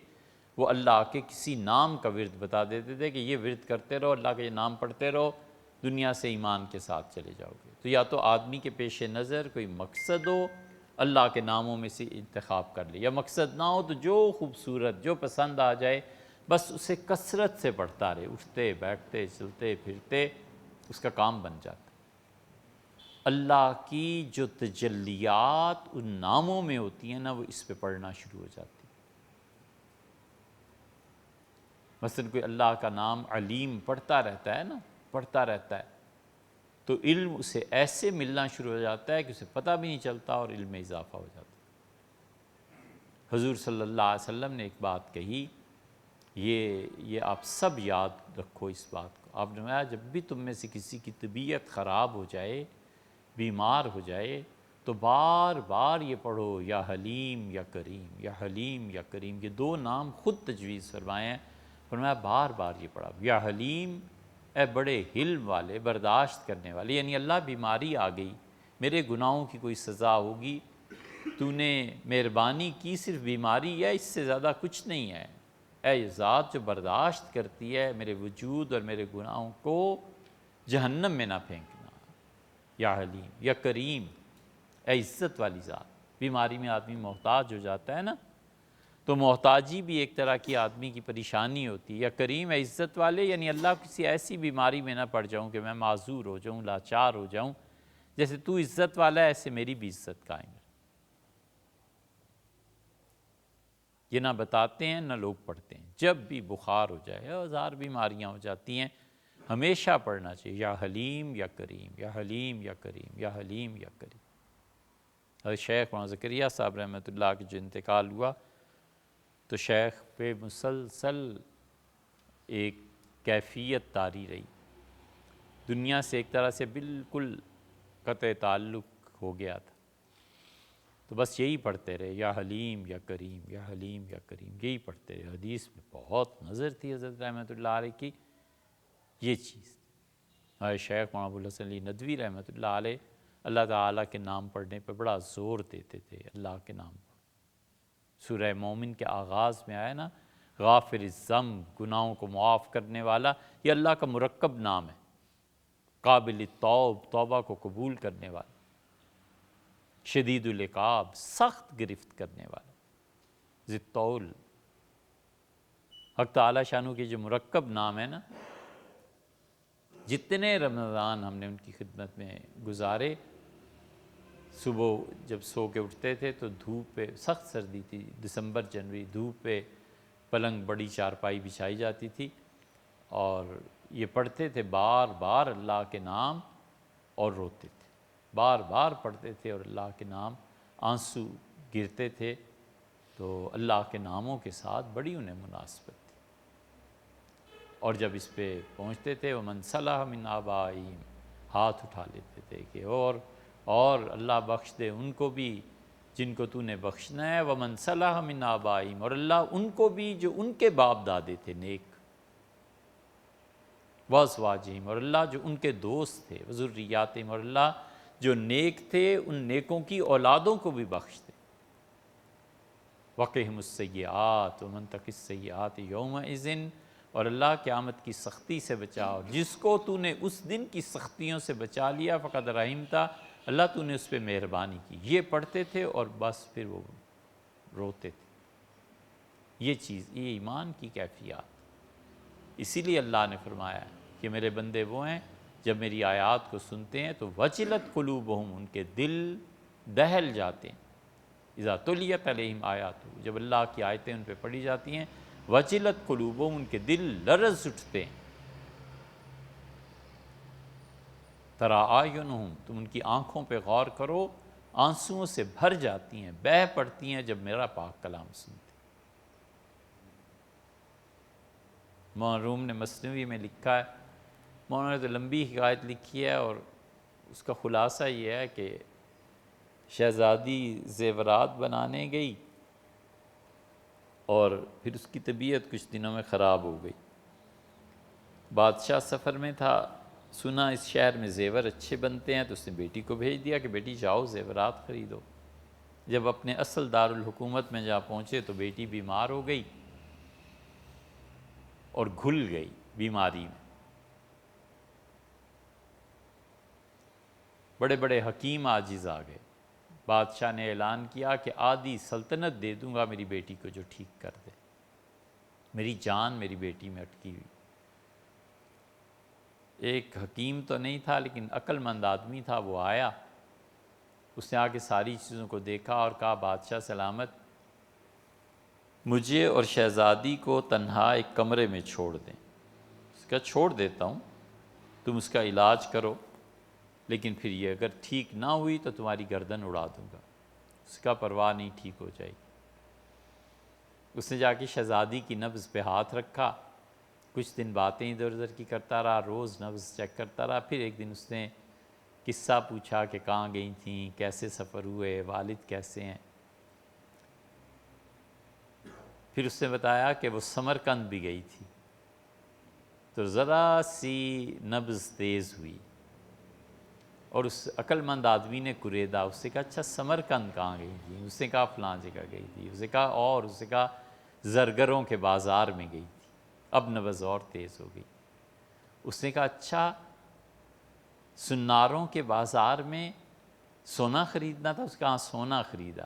وہ اللہ کے کسی نام کا ورد بتا دیتے تھے کہ یہ ورد کرتے رہو، اللہ کے یہ نام پڑھتے رہو، دنیا سے ایمان کے ساتھ چلے جاؤ گے۔ تو یا تو آدمی کے پیش نظر کوئی مقصد ہو، اللہ کے ناموں میں سے انتخاب کر لے، یا مقصد نہ ہو تو جو خوبصورت، جو پسند آ جائے، بس اسے کثرت سے پڑھتا رہے، اٹھتے بیٹھتے چلتے پھرتے اس کا کام بن جاتا۔ اللہ کی جو تجلیات ان ناموں میں ہوتی ہیں نا، وہ اس پہ پڑھنا شروع ہو جاتی۔ مثلا کوئی اللہ کا نام علیم پڑھتا رہتا ہے نا، پڑھتا رہتا ہے، تو علم اسے ایسے ملنا شروع ہو جاتا ہے کہ اسے پتہ بھی نہیں چلتا، اور علم میں اضافہ ہو جاتا ہے۔ حضور صلی اللہ علیہ وسلم نے ایک بات کہی، یہ آپ سب یاد رکھو اس بات کو۔ آپ نے فرمایا جب بھی تم میں سے کسی کی طبیعت خراب ہو جائے، بیمار ہو جائے، تو بار بار یہ پڑھو، یا حلیم یا کریم، یا حلیم یا کریم۔ یہ دو نام خود تجویز فرمائے ہیں، فرمایا بار بار یہ پڑھا، یا حلیم، اے بڑے حلم والے، برداشت کرنے والے، یعنی اللہ بیماری آ گئی، میرے گناہوں کی کوئی سزا ہوگی، تو نے مہربانی کی، صرف بیماری ہے، اس سے زیادہ کچھ نہیں ہے، اے ذات جو برداشت کرتی ہے میرے وجود اور میرے گناہوں کو، جہنم میں نہ پھینکنا۔ یا حلیم یا کریم، اے عزت والی ذات۔ بیماری میں آدمی محتاج ہو جاتا ہے نا، تو محتاجی بھی ایک طرح کی آدمی کی پریشانی ہوتی ہے۔ یا کریم، اے عزت والے، یعنی اللہ کسی ایسی بیماری میں نہ پڑ جاؤں کہ میں معذور ہو جاؤں، لاچار ہو جاؤں، جیسے تو عزت والا ہے ایسے میری بھی عزت قائم ہے۔ یہ نہ بتاتے ہیں نہ لوگ پڑھتے ہیں، جب بھی بخار ہو جائے، ہزار بیماریاں ہو جاتی ہیں، ہمیشہ پڑھنا چاہیے، یا حلیم یا کریم، یا حلیم یا کریم، یا حلیم یا کریم۔ حضرت شیخ مولانا زکریا صاحب رحمۃ اللہ کی جو انتقال ہوا، تو شیخ پہ مسلسل ایک کیفیت طاری رہی، دنیا سے ایک طرح سے بالکل قطع تعلق ہو گیا تھا، تو بس یہی پڑھتے رہے، یا حلیم یا کریم، یا حلیم یا کریم، یہی پڑھتے رہے۔ حدیث میں بہت نظر تھی حضرت رحمۃ اللہ علیہ کی، یہ چیز۔ ہمارے شیخ مولانا ابوالحسن علی ندوی رحمۃ اللہ علیہ اللہ تعالیٰ کے نام پڑھنے پہ بڑا زور دیتے تھے، اللہ کے نام پڑھو۔ سورہ مومن کے آغاز میں آیا نا، غافر الذنب، گناہوں کو معاف کرنے والا، یہ اللہ کا مرکب نام ہے۔ قابل التوب، توبہ کو قبول کرنے والا۔ شدید العقاب، سخت گرفت کرنے والا۔ ذی الطول، حق تعالیٰ شانو کے جو مرکب نام ہے نا، جتنے رمضان ہم نے ان کی خدمت میں گزارے، صبح جب سو کے اٹھتے تھے تو دھوپ پہ، سخت سردی تھی، دسمبر جنوری، دھوپ پہ پلنگ بڑی چارپائی بچھائی جاتی تھی، اور یہ پڑھتے تھے بار بار اللہ کے نام، اور روتے تھے۔ بار بار پڑھتے تھے اور اللہ کے نام آنسو گرتے تھے، تو اللہ کے ناموں کے ساتھ بڑی انہیں مناسبت تھی۔ اور جب اس پہ پہنچتے تھے ومن صلح من آبائہم، ہاتھ اٹھا لیتے تھے کہ اور اللہ بخش دے ان کو بھی جن کو تو نے بخشنا ہے، ومن صلح من آبائہم، اور اللہ ان کو بھی جو ان کے باپ دادے تھے نیک، وازواجہم، اور اللہ جو ان کے دوست تھے، وذریاتہم، اور اللہ جو نیک تھے ان نیکوں کی اولادوں کو بھی بخش دے، وقہم السیئات ومن تق السیئات یومئذ، اور اللہ قیامت کی سختی سے بچاؤ، جس کو تو نے اس دن کی سختیوں سے بچا لیا، فقد رحمتا، اللہ تو نے اس پہ مہربانی کی۔ یہ پڑھتے تھے اور بس پھر وہ روتے تھے۔ یہ چیز، یہ ایمان کی کیفیات، اسی لیے اللہ نے فرمایا کہ میرے بندے وہ ہیں جب میری آیات کو سنتے ہیں تو وجلت قلوبہم، ان کے دل دہل جاتے ہیں، اذا تلیت علیہم آیاتہ، جب اللہ کی آیتیں ان پہ پڑھی جاتی ہیں، وجلت قلوبہم، ان کے دل لرز اٹھتے ہیں، ترا اعینہم، تم ان کی آنکھوں پہ غور کرو، آنسوؤں سے بھر جاتی ہیں، بہہ پڑتی ہیں جب میرا پاک کلام سنتے۔ مولانا روم نے مثنوی میں لکھا ہے، مولانا نے تو لمبی حکایت لکھی ہے، اور اس کا خلاصہ یہ ہے کہ شہزادی زیورات بنانے گئی اور پھر اس کی طبیعت کچھ دنوں میں خراب ہو گئی۔ بادشاہ سفر میں تھا، سنا اس شہر میں زیور اچھے بنتے ہیں، تو اس نے بیٹی کو بھیج دیا کہ بیٹی جاؤ زیورات خریدو۔ جب اپنے اصل دارالحکومت میں جا پہنچے تو بیٹی بیمار ہو گئی اور گھل گئی بیماری میں۔ بڑے بڑے حکیم عاجز آ گئے۔ بادشاہ نے اعلان کیا کہ آدھی سلطنت دے دوں گا میری بیٹی کو جو ٹھیک کر دے، میری جان میری بیٹی میں اٹکی ہوئی۔ ایک حکیم تو نہیں تھا لیکن عقل مند آدمی تھا، وہ آیا، اس نے آ کے ساری چیزوں کو دیکھا اور کہا بادشاہ سلامت، مجھے اور شہزادی کو تنہا ایک کمرے میں چھوڑ دیں۔ اس کا چھوڑ دیتا ہوں، تم اس کا علاج کرو، لیکن پھر یہ اگر ٹھیک نہ ہوئی تو تمہاری گردن اڑا دوں گا۔ اس کا پرواہ نہیں، ٹھیک ہو جائے گی۔ اس نے جا کے شہزادی کی نبض پہ ہاتھ رکھا، کچھ دن باتیں ادھر ادھر کی کرتا رہا، روز نبض چیک کرتا رہا۔ پھر ایک دن اس نے قصہ پوچھا کہ کہاں گئی تھیں، کیسے سفر ہوئے، والد کیسے ہیں۔ پھر اس نے بتایا کہ وہ سمرقند بھی گئی تھی، تو ذرا سی نبض تیز ہوئی اور اس عقل مند آدمی نے کریدا، اس سے کہا اچھا سمرقند کہاں گئی تھی؟ اس نے کہا فلاں جگہ گئی تھی۔ اس نے کہا اور؟ اس نے کہا زرگروں کے بازار میں گئی تھی۔ اب نبض اور تیز ہو گئی۔ اس نے کہا اچھا سناروں کے بازار میں سونا خریدنا تھا؟ اس نے کہا ہاں سونا خریدا۔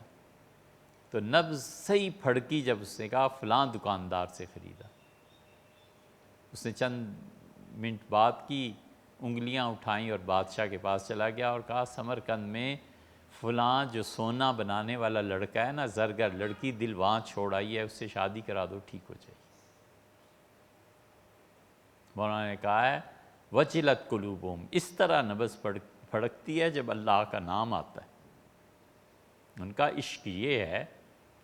تو نبض صحیح پھڑکی جب اس نے کہا فلاں دکاندار سے خریدا۔ اس نے چند منٹ بعد کی، انگلیاں اٹھائیں اور بادشاہ کے پاس چلا گیا اور کہا سمرقند میں فلاں جو سونا بنانے والا لڑکا ہے نا، زرگر لڑکی، دل وہاں چھوڑ آئی ہے، اس سے شادی کرا دو، ٹھیک ہو جائے گی۔ مولانا نے کہا ہے وجلت قلوبہم، اس طرح نبض پھڑکتی ہے جب اللہ کا نام آتا ہے۔ ان کا عشق یہ ہے،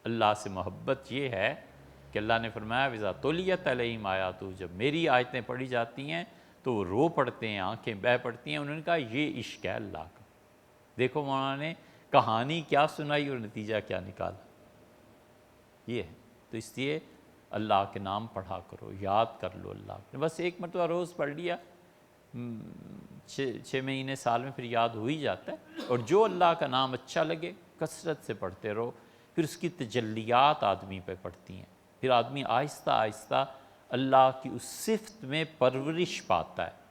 اللہ سے محبت یہ ہے کہ اللہ نے فرمایا وَإِذَا تُلِيَتْ عَلَيْهِمْ آیاتُ، جب میری آیتیں پڑھی جاتی ہیں تو وہ رو پڑتے ہیں، آنکھیں بہہ پڑتی ہیں۔ انہوں نے کہا یہ عشق ہے اللہ کا۔ دیکھو مولانا نے کہانی کیا سنائی اور نتیجہ کیا نکالا، یہ ہے۔ تو اس لیے اللہ کے نام پڑھا کرو، یاد کر لو اللہ کو، بس ایک مرتبہ روز پڑھ لیا، 6 مہینے سال میں پھر یاد ہو ہی جاتا ہے۔ اور جو اللہ کا نام اچھا لگے کثرت سے پڑھتے رہو، پھر اس کی تجلیات آدمی پہ پڑتی ہیں، پھر آدمی آہستہ آہستہ اللہ کی اس صفت میں پرورش پاتا ہے۔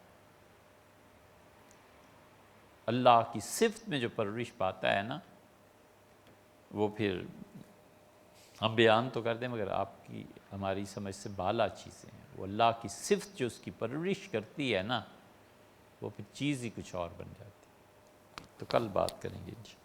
اللہ کی صفت میں جو پرورش پاتا ہے نا، وہ پھر ہم بیان تو کر دیں مگر آپ کی ہماری سمجھ سے بالا چیزیں ہیں۔ وہ اللہ کی صفت جو اس کی پرورش کرتی ہے نا، وہ پھر چیز ہی کچھ اور بن جاتی ہے۔ تو کل بات کریں گے انشاءاللہ۔